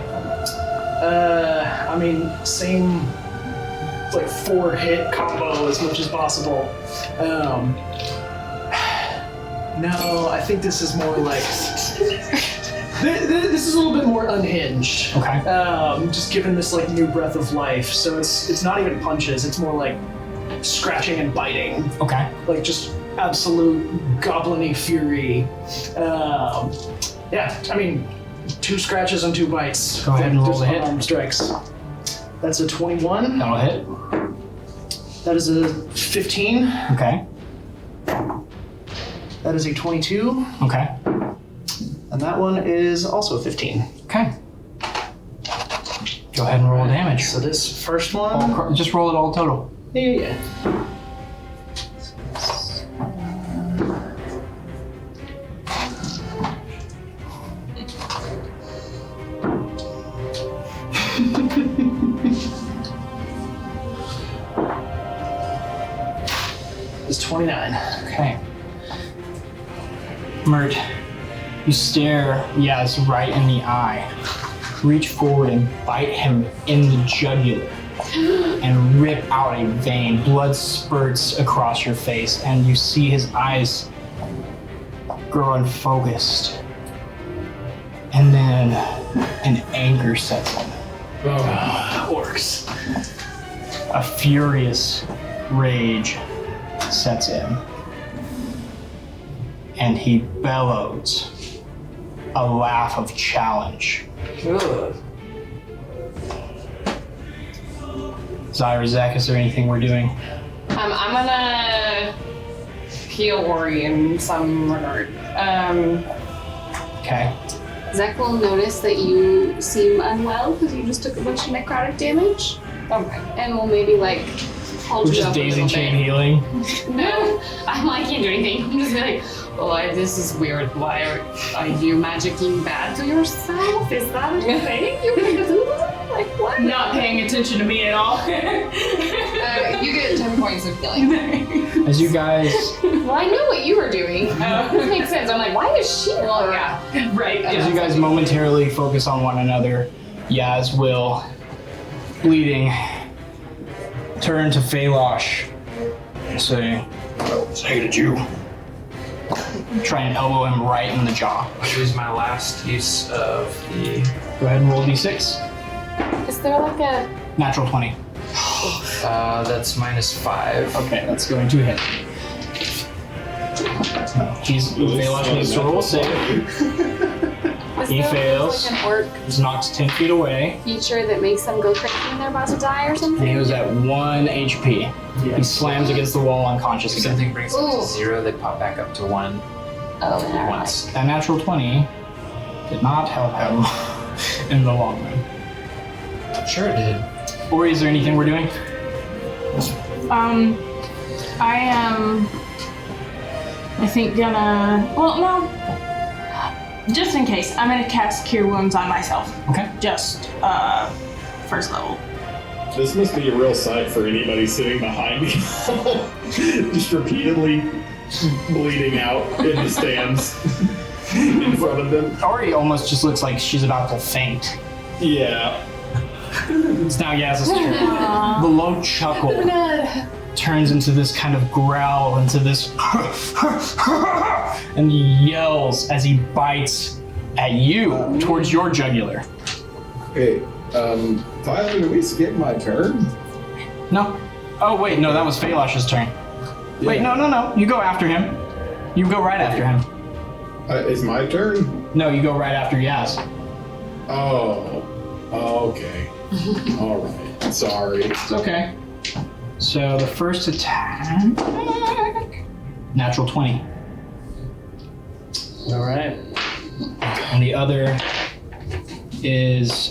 I mean, same like 4-hit combo as much as possible. No, I think this is more like this is a little bit more unhinged. Okay. Just given this like new breath of life, so it's not even punches. It's more like scratching and biting, Okay. like just absolute goblin-y fury. Yeah, I mean, 2 scratches and 2 bites. Go ahead and roll Just the hit. unarmed strikes. That's a 21. That'll hit. That is a 15. Okay. That is a 22. Okay. And that one is also 15. Okay. Go ahead and roll damage. So this first one. Just roll it all total. Yeah. It's 29. Okay. Mert, you stare Yaz right in the eye, reach forward and bite him in the jugular, and rip out a vein. Blood spurts across your face, and you see his eyes grow unfocused. And then an anger sets in. Orcs. A furious rage sets in. And he bellows a laugh of challenge. Zyra, Zach, is there anything we're doing? I'm gonna heal Ori in some regard. Okay. Zach will notice that you seem unwell because you just took a bunch of necrotic damage. Okay. And we'll maybe like hold We're you just up a daisy little chain bit. healing. No, I can't do anything. I'm just like, this is weird. Why are you magicking bad to yourself? Is that a thing you can do? Like what? Not paying attention to me at all. You get 10 points of healing. As you guys, Well, I knew what you were doing. This makes sense. I'm like, why is she? Well, yeah. Right. as you guys momentarily focus on one another, Yaz will, bleeding, turn to Phelosh and say, "Say did you?" Try and elbow him right in the jaw. Use my last use of the. Go ahead and roll d6. Is there like a? Natural 20. That's -5. Okay, that's going to hit. Phelosh needs to roll a save. Is He there fails. like an orc He's knocked 10 feet away. feature that makes them go crazy when they're about to die or something? He was at 1 HP. He slams against the wall unconscious If again. something brings them Ooh. to 0, they pop back up to 1 Oh, never mind. once. That natural 20 did not help him in the long run. Sure it did. Ori, is there anything we're doing? I am, I think gonna, well, no. Just in case, I'm gonna cast Cure Wounds on myself. Okay. Just, first level. This must be a real sight for anybody sitting behind me. Just repeatedly bleeding out in the stands in front of them. Ori almost just looks like she's about to faint. Yeah. It's now Yaz's turn. The low chuckle turns into this kind of growl, into this and he yells as he bites at you towards your jugular. Hey, Tyler, did we skip my turn? No. Oh wait, no, that was Phelosh's turn. Wait, no. You go after him. You go right after him. It's my turn? No, you go right after Yaz. Oh, okay. All right. Sorry. It's okay. So the first attack, natural 20, All right. and the other is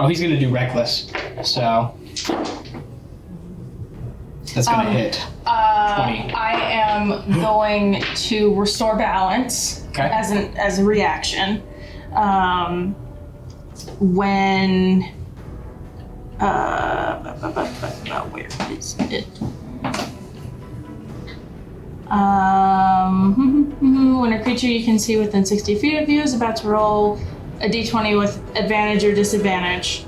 he's gonna do reckless. So That's gonna hit. 20. I am going to restore balance Okay. as a reaction. When where is it? When a creature you can see within 60 feet of you is about to roll a d20 with advantage or disadvantage,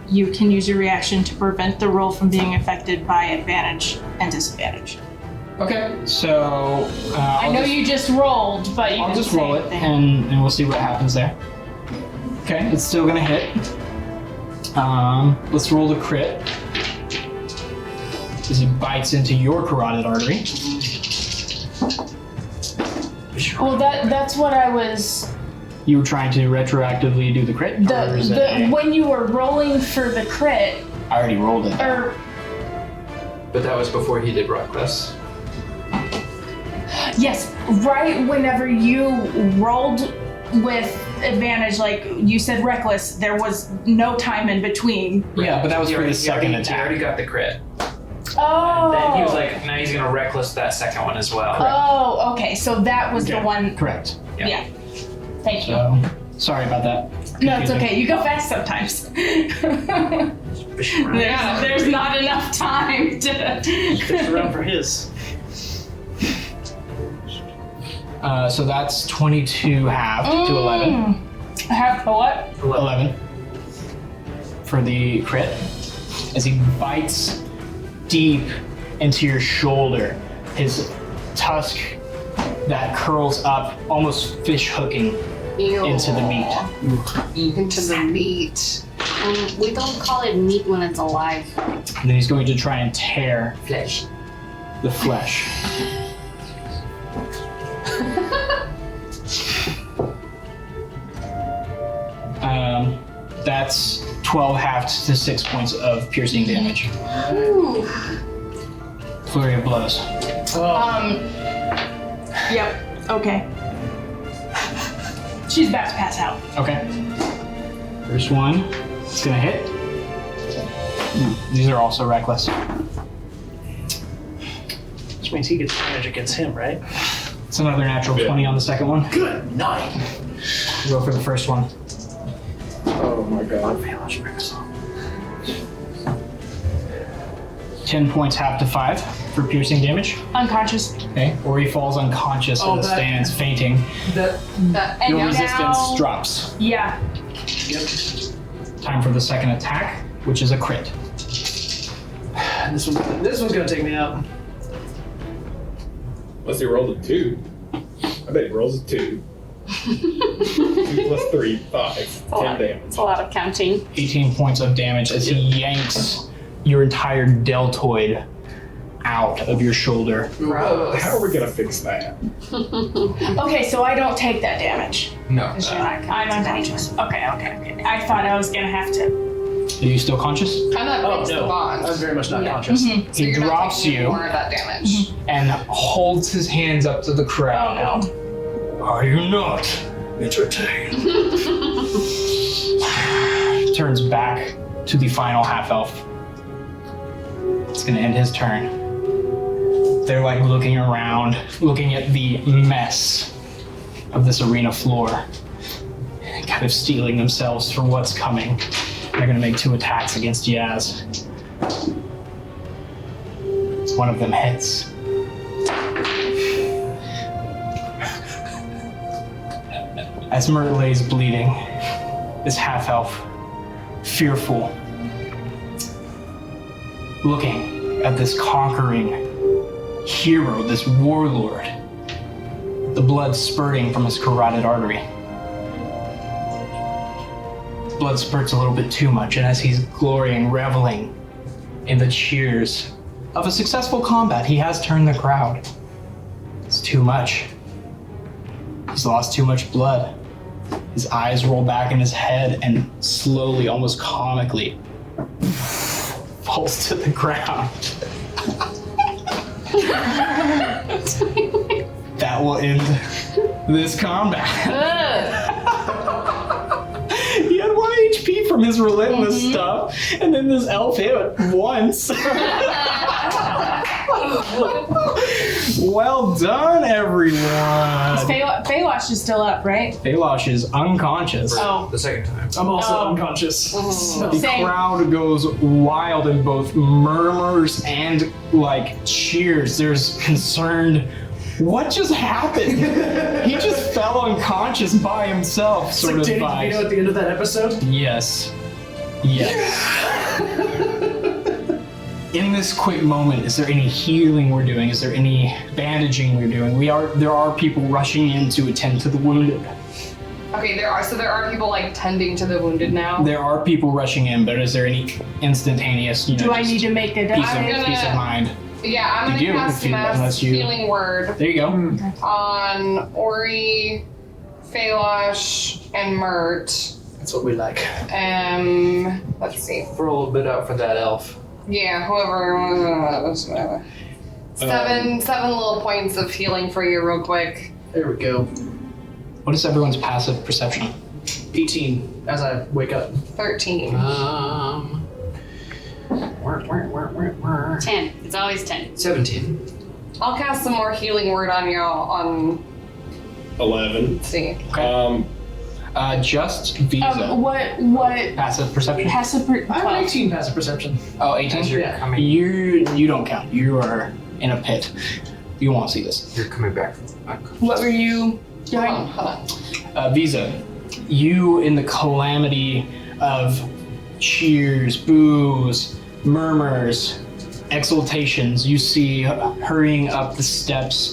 you can use your reaction to prevent the roll from being affected by advantage and disadvantage. Okay, so I know you just rolled, but you I'll didn't just say roll it anything. and we'll see what happens there. Okay, it's still gonna hit. Let's roll the crit. As he bites into your carotid artery. Well, that's what I was. You were trying to retroactively do the crit? or is it When you were rolling for the crit, I already rolled it. or But that was before he did Reckless. yes, right whenever you rolled with advantage, like you said, reckless, there was no time in between. Yeah, but that was He for the already- second He attack. already got the crit. Oh. Then he was like, now he's gonna Reckless that second one as well. Oh, okay. So that was the Okay. one. Correct. Yeah. Thank you. So, sorry about that. No, it's okay. You go fast sometimes. there's not enough time to. Fish around for his. So that's 22 halved to 11. Half for what? 11 for the crit. As he bites deep into your shoulder, his tusk that curls up, almost fish hooking Ew. into the meat. Into the meat. We don't call it meat when it's alive. And then he's going to try and tear Flesh. the flesh. That's 12 halved to 6 points of piercing damage. Flurry of blows. Yep. Okay. She's about to pass out. Okay. First one. It's gonna hit. These are also reckless. Which means he gets advantage against him, right? It's another natural 20 on the second one. Good night. Go for the first one. Oh my god. 10 points half to 5 for piercing damage. Unconscious. Okay. Or he falls unconscious in the that- stands, fainting. That. And Your now, resistance drops. Yeah. Yep. Time for the second attack, which is a crit. This one's gonna take me out. Unless he rolls a 2. I bet he rolls a 2. 2 plus 3, 5. 10 damage. It's a lot of counting. 18 points of damage as he yanks your entire deltoid out of your shoulder. Gross. How are we gonna fix that? Okay, so I don't take that damage. No. I'm unconscious. Okay. I thought I was gonna have to. Are you still conscious? I'm not Oh breaks the no, bond. I'm very much not conscious. So He you're not drops taking you more of that damage. and holds his hands up to the crowd. Oh no. Are you not entertained? Turns back to the final half elf. It's gonna end his turn. They're like looking around, looking at the mess of this arena floor, kind of steeling themselves for what's coming. They're gonna make 2 attacks against Yaz. One of them hits. As Mert lays bleeding, this half elf, fearful, looking at this conquering hero, this warlord, the blood spurting from his carotid artery. Blood spurts a little bit too much, and as he's glorying, reveling in the cheers of a successful combat, he has turned the crowd. It's too much. He's lost too much blood. His eyes roll back in his head and slowly, almost comically, falls to the ground. That will end this combat. He had 1 HP from his relentless stuff, and then this elf hit once. Well done, everyone. Feywash is still up, right? Feylosh is unconscious. Oh. The second time. I'm also Oh. unconscious. So. The Same. crowd goes wild in both murmurs and like cheers. There's concerned. What just happened? He just fell unconscious by himself, It's sort like of Danny vibes. DeVito at the end of that episode. Yes. Yes. In this quick moment, is there any healing we're doing? Is there any bandaging we're doing? There are people rushing in to attend to the wounded. Okay, there are people like tending to the wounded now. There are people rushing in, but is there any instantaneous, Do I just need to make a peace die? of, peace of mind? Yeah, I'm You gonna do, cast if you- mass unless you- healing word There you go. on Ori, Feylosh, and Mert. That's what we like. Let's see. Roll a bit out for that elf. Yeah, whoever. Seven little points of healing for you, real quick. There we go. What is everyone's passive perception? 18 as I wake up. 13. 10. It's always 10. 17. I'll cast some more healing word on y'all on. 11. Let's see. Just Visa. What Passive perception? passive I have 12. 18 passive perception. Oh, 18? As you're Yeah. coming, You don't count. You are in a pit. You won't see this. you're coming back. What were you Hold on, doing? hold on. Visa, you in the calamity of cheers, boos, murmurs, exultations, you see hurrying up the steps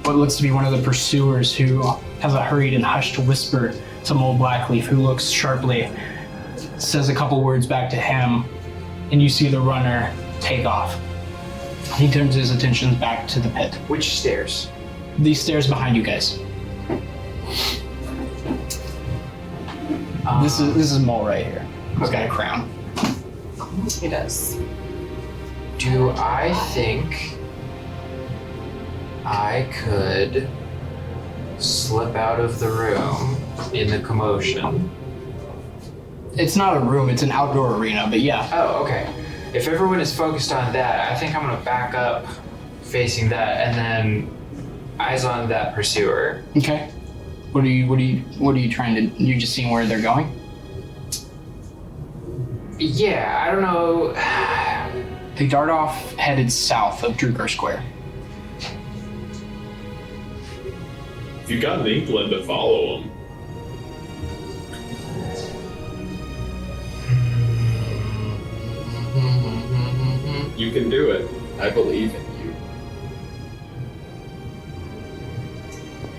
what looks to be one of the pursuers who has a hurried and hushed whisper to Mole Blackleaf, who looks sharply, says a couple words back to him, and you see the runner take off. He turns his attention back to the pit. Which stairs? These stairs behind you guys. This is Mole right here. He's got a crown. He does. Do I think I could slip out of the room in the commotion? It's not a room, it's an outdoor arena, but yeah. Oh, okay. If everyone is focused on that, I think I'm gonna back up facing that and then eyes on that pursuer. Okay. What are you trying to, you just seeing where they're going? Yeah, I don't know. They dart off headed south of Druker Square. If you got an inkling to follow them, you can do it. I believe in you.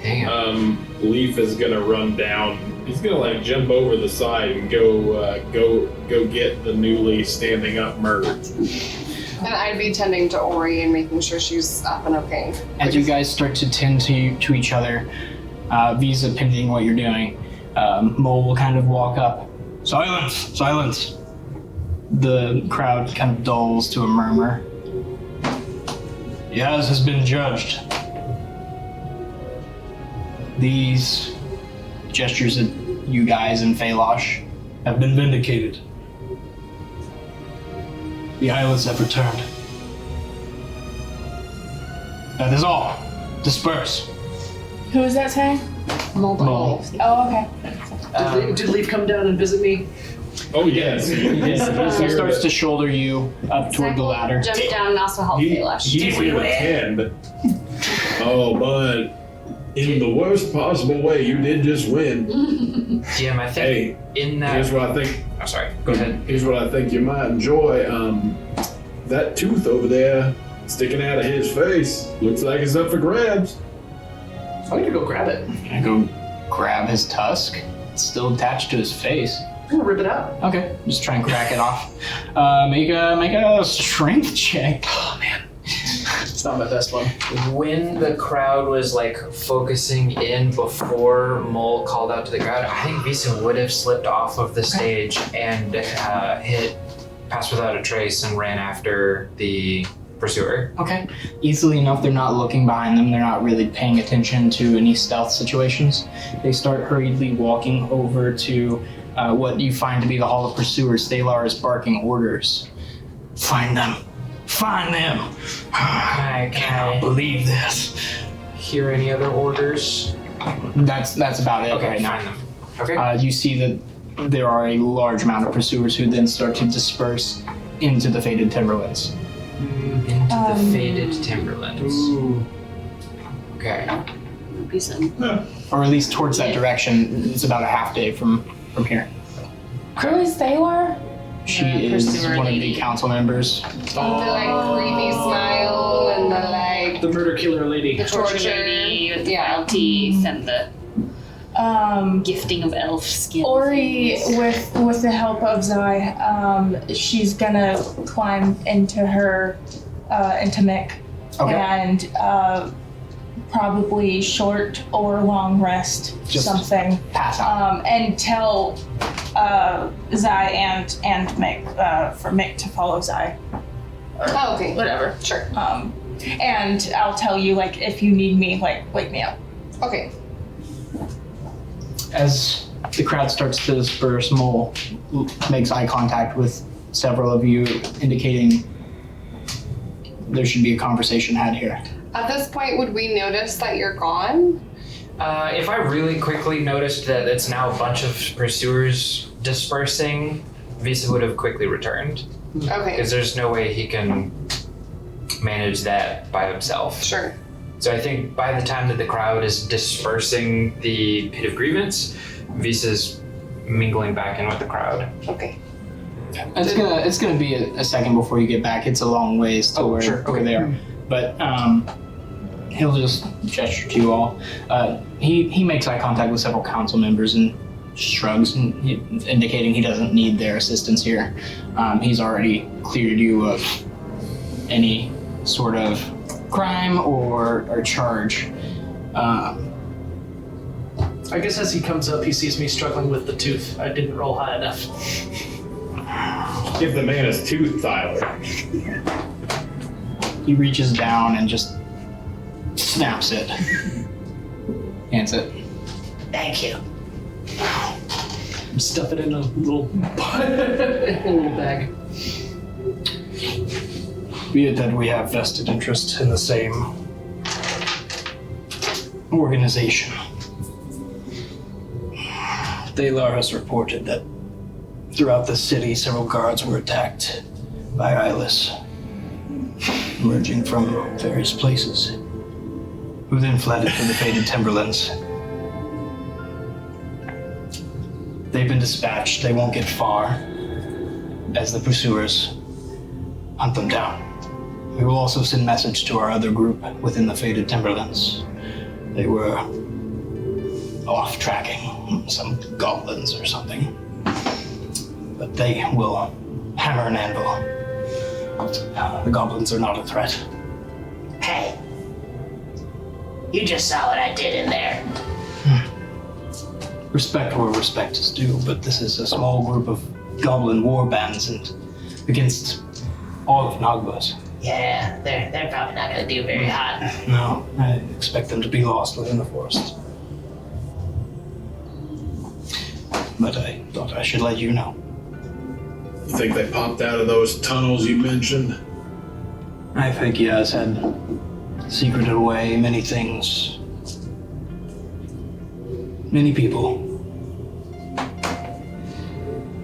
Hang on. Leaf is gonna run down. He's gonna like jump over the side and go get the newly standing up Mert. And I'd be tending to Ori and making sure she's up and okay. As you guys start to tend to each other, Visa pending what you're doing, Mole will kind of walk up. Silence! Silence! The crowd kind of dulls to a murmur. Yaz has been judged. These gestures at you guys and Feylosh have been vindicated. The islets have returned. That is all. Disperse. Who is that saying? Mole. Oh, okay. Did Leaf come down and visit me? Oh yes, He starts to shoulder you up toward the Zach will ladder. Jump down and also help Feylosh. He's gonna attend. Oh, but in the worst possible way, you did just win. DM, I think Hey, in that. here's what I think. Oh, sorry. Go ahead. Here's what I think you might enjoy. That tooth over there sticking out of his face looks like it's up for grabs. I need to go grab it. I go grab his tusk. It's still attached to his face. I'm gonna rip it out. Okay, just try and crack it off. Make a strength check. Oh man. It's not my best one. When the crowd was like focusing in before Mole called out to the crowd, I think Visa would have slipped off of the stage and passed without a trace and ran after the pursuer. Okay. Easily enough, they're not looking behind them. They're not really paying attention to any stealth situations. They start hurriedly walking over to what you find to be the Hall of Pursuers. Thalar is barking orders. Find them. find them. I Can't believe this. hear any other orders? That's about it Okay, right now. find them. Okay. You see that there are a large amount of pursuers who then start to disperse into the Faded Timberlands. Into the faded timberlands. Okay. Be some Or at least towards that direction. It's about a half day from here. Who is Thalar? She The is pursuer one of lady. the council members. The like creepy smile and the like The murder killer lady. the torture torture. lady with the Yeah. wild teeth and the gifting of elf skin. Ori, things. with the help of Zai, she's gonna climb into into Mick, Okay. and probably short or long rest, Just something, Pass out. and tell Zai and Mick for Mick to follow Zai, Oh, okay. whatever. Sure. And I'll tell you like if you need me, like wake me up. Okay. As the crowd starts to disperse, Mole makes eye contact with several of you, indicating there should be a conversation had here. At this point, would we notice that you're gone? If I really quickly noticed that it's now a bunch of pursuers dispersing, Visa would have quickly returned. Okay. Because there's no way he can manage that by himself. Sure. So I think by the time that the crowd is dispersing the Pit of Grievance, Visa's mingling back in with the crowd. Okay. It's gonna be a second before you get back. It's a long ways to where sure. we're Okay. there. But he'll just gesture to you all. He makes eye contact with several council members and shrugs, indicating he doesn't need their assistance here. He's already cleared you of any sort of crime or charge. I guess as he comes up, he sees me struggling with the tooth. I didn't roll high enough. Give the man his tooth, Tyler. He reaches down and just snaps it. Hands it. Thank you. Stuff it in a little, a little bag. Be it that we have vested interest in the same organization. Thalar has reported that throughout the city, several guards were attacked by eyeless, emerging from various places, who then fled into the Faded Timberlands. They've been dispatched. They won't get far as the pursuers hunt them down. We will also send message to our other group within the Faded Timberlands. They were off tracking some goblins or something. But they will hammer and anvil. The goblins are not a threat. Hey, you just saw what I did in there. Respect where respect is due, but this is a small group of goblin war bands and against all of Nagba's. Yeah, they're probably not gonna do very hot. No, I expect them to be lost within the forest. But I thought I should let you know. You think they popped out of those tunnels you mentioned? I think he has had secreted away many things. Many people.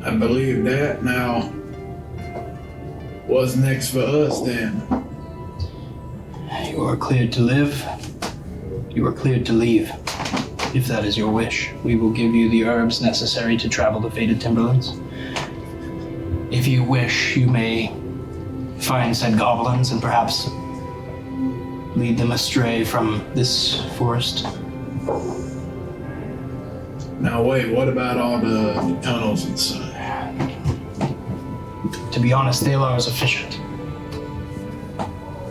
I believe that. Now, what's next for us then? You are cleared to live. You are cleared to leave. If that is your wish, we will give you the herbs necessary to travel the Faded Timberlands. If you wish, you may find said goblins and perhaps lead them astray from this forest. Now wait, what about all the tunnels and such? To be honest, Thalar is efficient.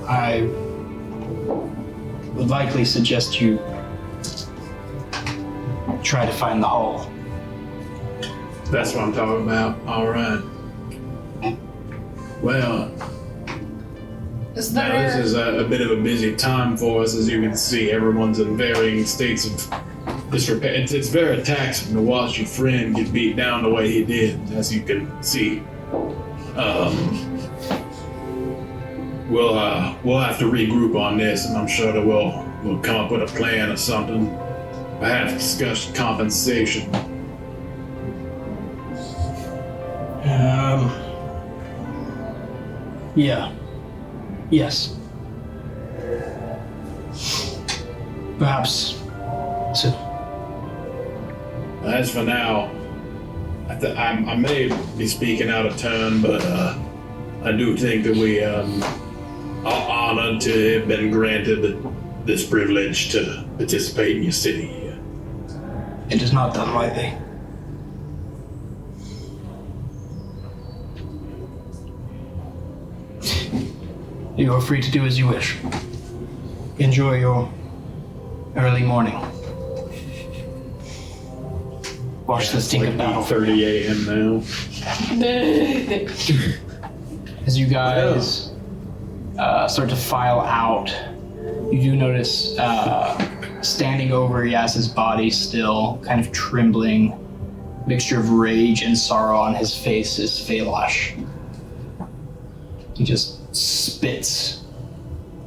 I would likely suggest you try to find the hole. That's what I'm talking about. All right. Well, Is now there? this is a bit of a busy time for us, as you can see. Everyone's in varying states of disrepair. It's very taxing to watch your friend get beat down the way he did, as you can see. we'll have to regroup on this, and I'm sure that we'll come up with a plan or something. Perhaps discuss compensation. Yeah. Yes. Perhaps soon. As for now, I may be speaking out of turn, but I do think that we are honored to have been granted this privilege to participate in your city here. It is not done lightly. You are free to do as you wish. Enjoy your early morning. Watch the stink of battle. 30 a.m. now. As you guys start to file out, you do notice standing over Yas's body still, kind of trembling, mixture of rage and sorrow on his face is Falash. He just spits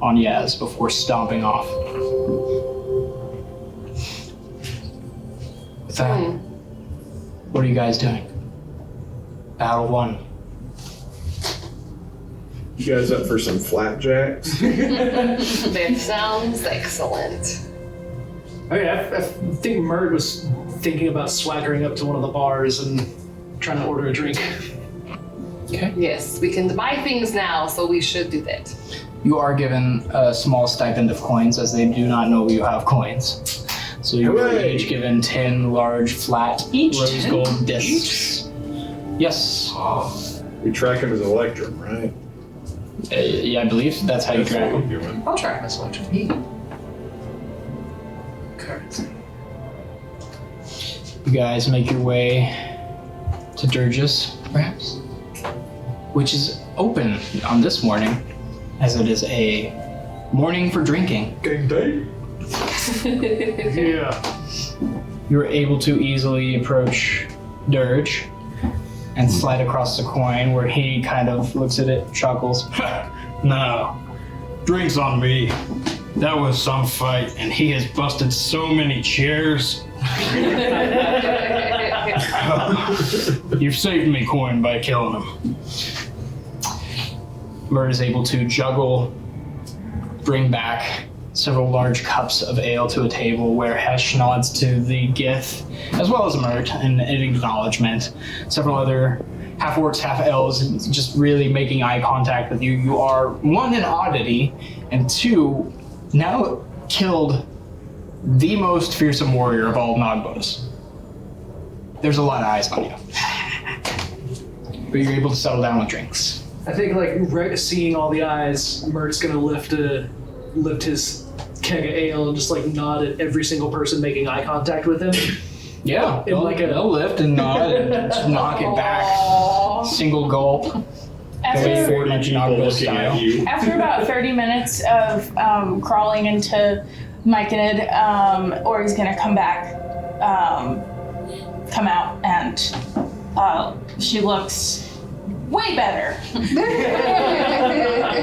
on Yaz before stomping off. With that, what are you guys doing? Battle 1. You guys up for some flapjacks? That sounds excellent. I think Mert was thinking about swaggering up to one of the bars and trying to order a drink. Okay. Yes, we can buy things now, so we should do that. You are given a small stipend of coins, as they do not know you have coins. So you are Hooray! each given 10 large, flat, rose gold discs. Yes. We track him as Electrum, right? Yeah, I believe that's how you track what them. we're doing. I'll track this one to me. Currency. You guys make your way to Durgis, perhaps, which is open on this morning, as it is a morning for drinking. Gang day? Yeah. You're able to easily approach Dirge and slide across the coin, where he kind of looks at it, chuckles. No, drinks on me. That was some fight, and he has busted so many chairs. You've saved me coin by killing him. Mert is able to juggle, bring back several large cups of ale to a table, where Hesh nods to the Gith, as well as Mert, in acknowledgement. Several other half-orcs, half-elves, just really making eye contact with you. You are, one, an oddity, and two, now killed the most fearsome warrior of all Nagbos. There's a lot of eyes on you. But you're able to settle down with drinks. I think seeing all the eyes, Mert's gonna lift his keg of ale and just nod at every single person making eye contact with him. Yeah, they'll lift and nod and just knock it back. Single gulp. After, Very much Nagbo style. after about 30 minutes of crawling into Myconid, Ori's gonna come out, and she looks way better.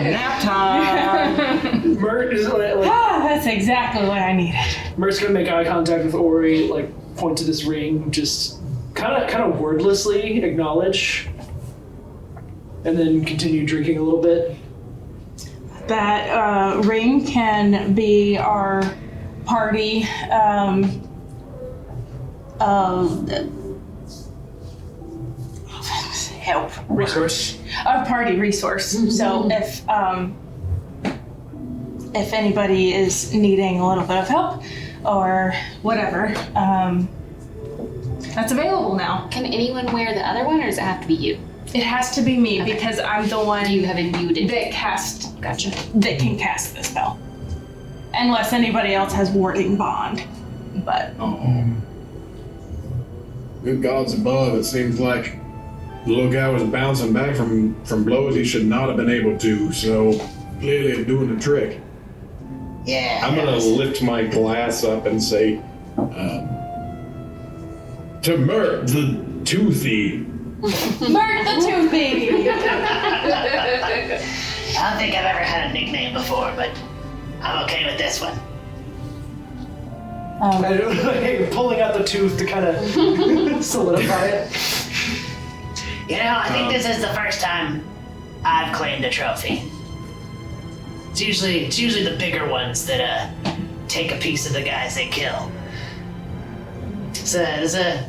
Nap time! Mert is That's exactly what I needed. Mert's gonna make eye contact with Ori, point to this ring, just kind of wordlessly acknowledge, and then continue drinking a little bit. That ring can be our party help Resource. our party resource. So if anybody is needing a little bit of help or whatever, that's available now. Can anyone wear the other one, or does it have to be you? It has to be me because I'm the one You have imbued it. that can cast the spell. Unless anybody else has warding bond. But Good gods above, it seems like the little guy was bouncing back from blows he should not have been able to, so clearly doing the trick. Yeah. I'm gonna lift my glass up and say, to Mert, the toothy. Mert the Tooth Baby! I don't think I've ever had a nickname before, but I'm okay with this one. Hey, pulling out the tooth to kind of solidify it. You know, I think this is the first time I've claimed a trophy. It's usually the bigger ones that take a piece of the guys they kill. There's a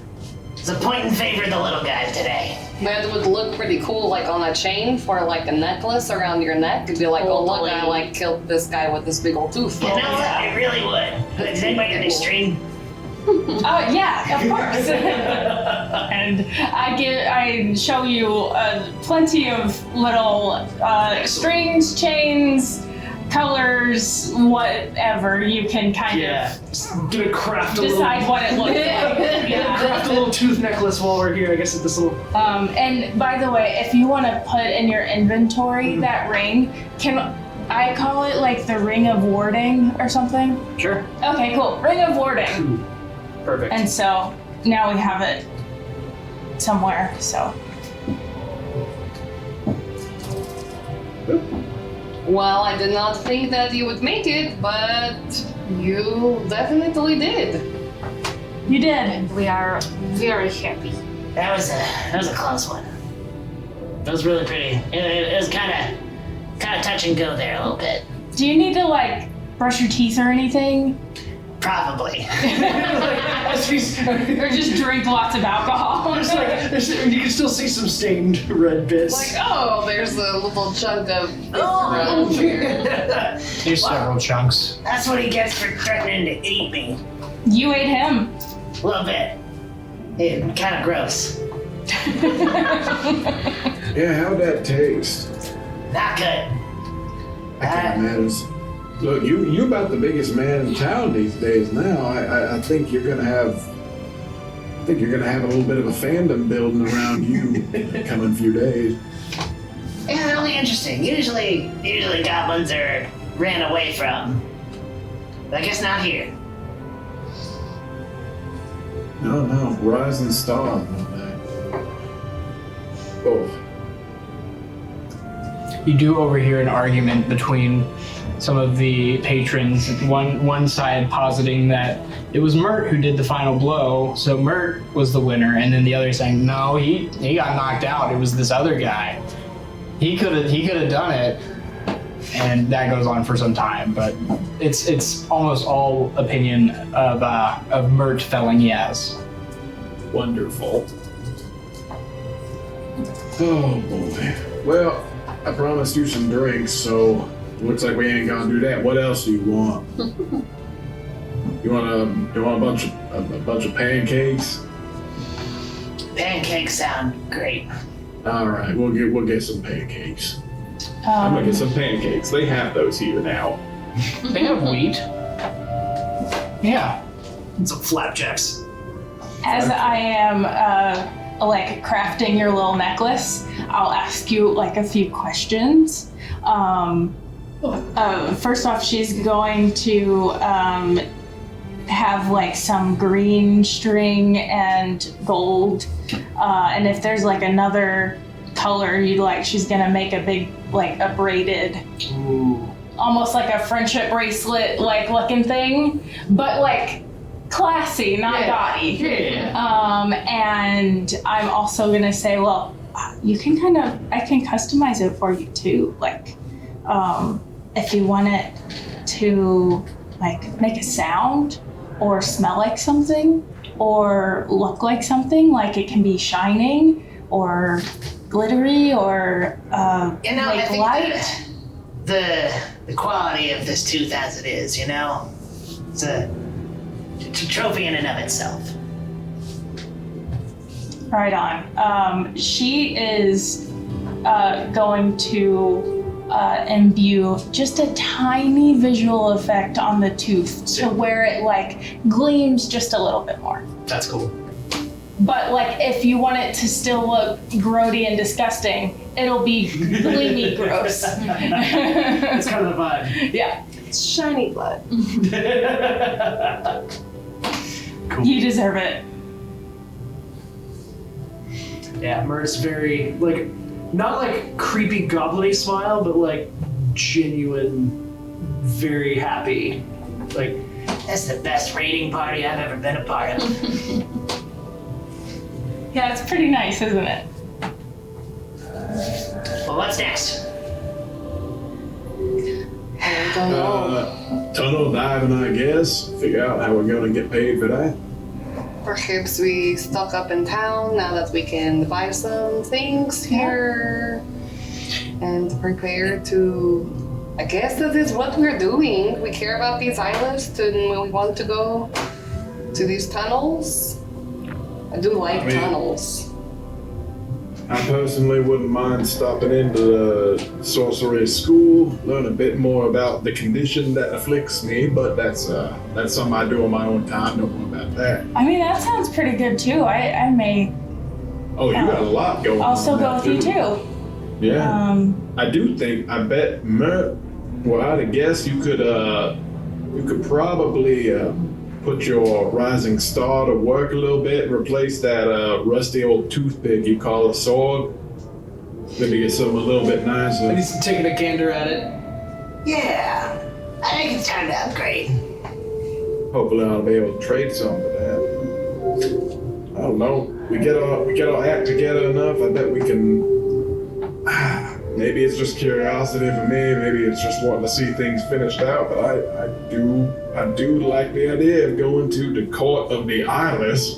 point in favor of the little guys today. That would look pretty cool, like on a chain for like a necklace around your neck. It'd be like, oh look, I like killed this guy with this big old tooth. You know what? It really would. Does anybody got any string? Oh yeah, of course. And I show you plenty of little strings, chains, colors, whatever you can kind of Gonna craft decide what it looks like. Yeah. Craft a little tooth necklace while we're here. I guess at this little. And by the way, if you want to put in your inventory that ring, can I call it like the ring of warding or something? Sure. Okay, cool. Ring of warding. Perfect. And so now we have it somewhere. So. Well, I did not think that you would make it, but you definitely did. You did. We are very happy. That was a close one. It was really pretty. It was kind of touch and go there a little bit. Do you need to like brush your teeth or anything? Probably. Or just drink lots of alcohol? It's like, you can still see some stained red bits. Like, oh, there's a little chunk of Oh. There's several chunks. That's what he gets for threatening to eat me. You ate him. A little bit. It kind of gross. Yeah, how'd that taste? Not good. I can't imagine. Look, you about the biggest man in town these days now. I think you're gonna have a little bit of a fandom building around you in the coming few days. Yeah, really interesting. Usually goblins are ran away from. But I guess not here. No, rising star. Oh. You do overhear an argument between some of the patrons. One side positing that it was Mert who did the final blow, so Mert was the winner, and then the other saying, no, he got knocked out. It was this other guy. He could have done it, and that goes on for some time. But it's almost all opinion of Mert felling yes. Wonderful. Oh boy. Well, I promised you some drinks, so looks like we ain't gonna do that. What else do you want? You want a bunch of pancakes? Pancakes sound great. All right, we'll get some pancakes. I'm gonna get some pancakes. They have those here now. They have wheat. Yeah. And some flapjacks. As I am like crafting your little necklace, I'll ask you like a few questions. First off, she's going to have like some green string and gold, and if there's like another color you'd like, she's gonna make a big like a braided, almost like a friendship bracelet like looking thing, but like classy, not gaudy. Yeah. And I'm also gonna say, well, you can I can customize it for you too. Like, if you want it to like make a sound or smell like something or look like something, like it can be shining or glittery or You know, I like think light. the quality of this tooth as it is, you know? It's a trophy in and of itself. Right on. She is going to imbue just a tiny visual effect on the tooth to where it like gleams just a little bit more. That's cool. But like if you want it to still look grody and disgusting, it'll be gleamy gross. That's kind of the vibe. Yeah. It's shiny blood. Cool. You deserve it. Yeah, Mert's very, like, not like creepy goblin-y smile, but like genuine, very happy. Like, That's the best raiding party I've ever been a part of. Yeah, it's pretty nice, isn't it? Well, what's next? I don't know. Tunnel diving, I guess. Figure out how we're gonna get paid for that. Perhaps we stock up in town now that we can buy some things here and prepare to. I guess that is what we're doing. We care about these islets and we want to go to these tunnels. I do like tunnels. I personally wouldn't mind stopping into the sorcery school, learn a bit more about the condition that afflicts me, but that's something I do on my own time. Don't worry about that. I mean, that sounds pretty good too. I may Oh, you got a lot going on. also go with you too. Yeah. I bet Mert, well, I'd guess you could probably put your rising star to work a little bit, replace that rusty old toothpick you call a sword. Maybe get something a little bit nicer. and he's taking a gander at it. Yeah, I think it's time to upgrade. Hopefully I'll be able to trade some for that. I don't know. We get our act together enough, I bet we can. Maybe it's just curiosity for me, maybe it's just wanting to see things finished out, but I do like the idea of going to the court of the eyeless.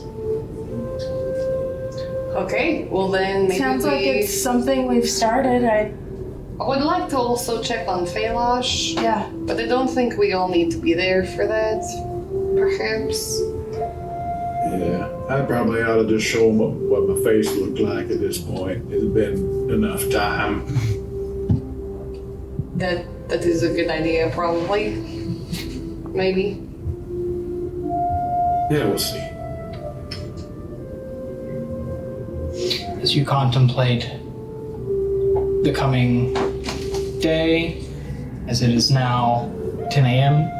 Okay, well then maybe Sounds like it's something we've started. I would like to also check on Felash, Yeah. but I don't think we all need to be there for that. Perhaps. Yeah, I probably ought to just show them what my face looked like at this point. It's been enough time. That is a good idea, probably. Maybe. Yeah, we'll see. As you contemplate the coming day, as it is now 10 a.m.,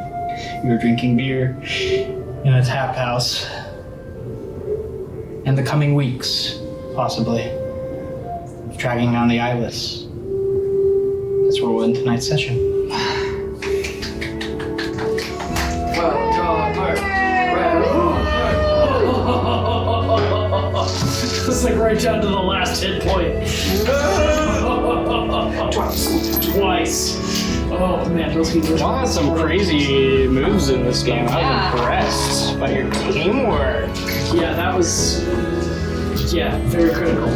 you're drinking beer in a tap house, and the coming weeks, possibly, of tracking down the eyeless. That's where we'll end tonight's session. It's like right down to the last hit point. Twice. Oh man, those games are Y'all had some crazy moves in this game. I was impressed by your teamwork. Yeah, that was very critical.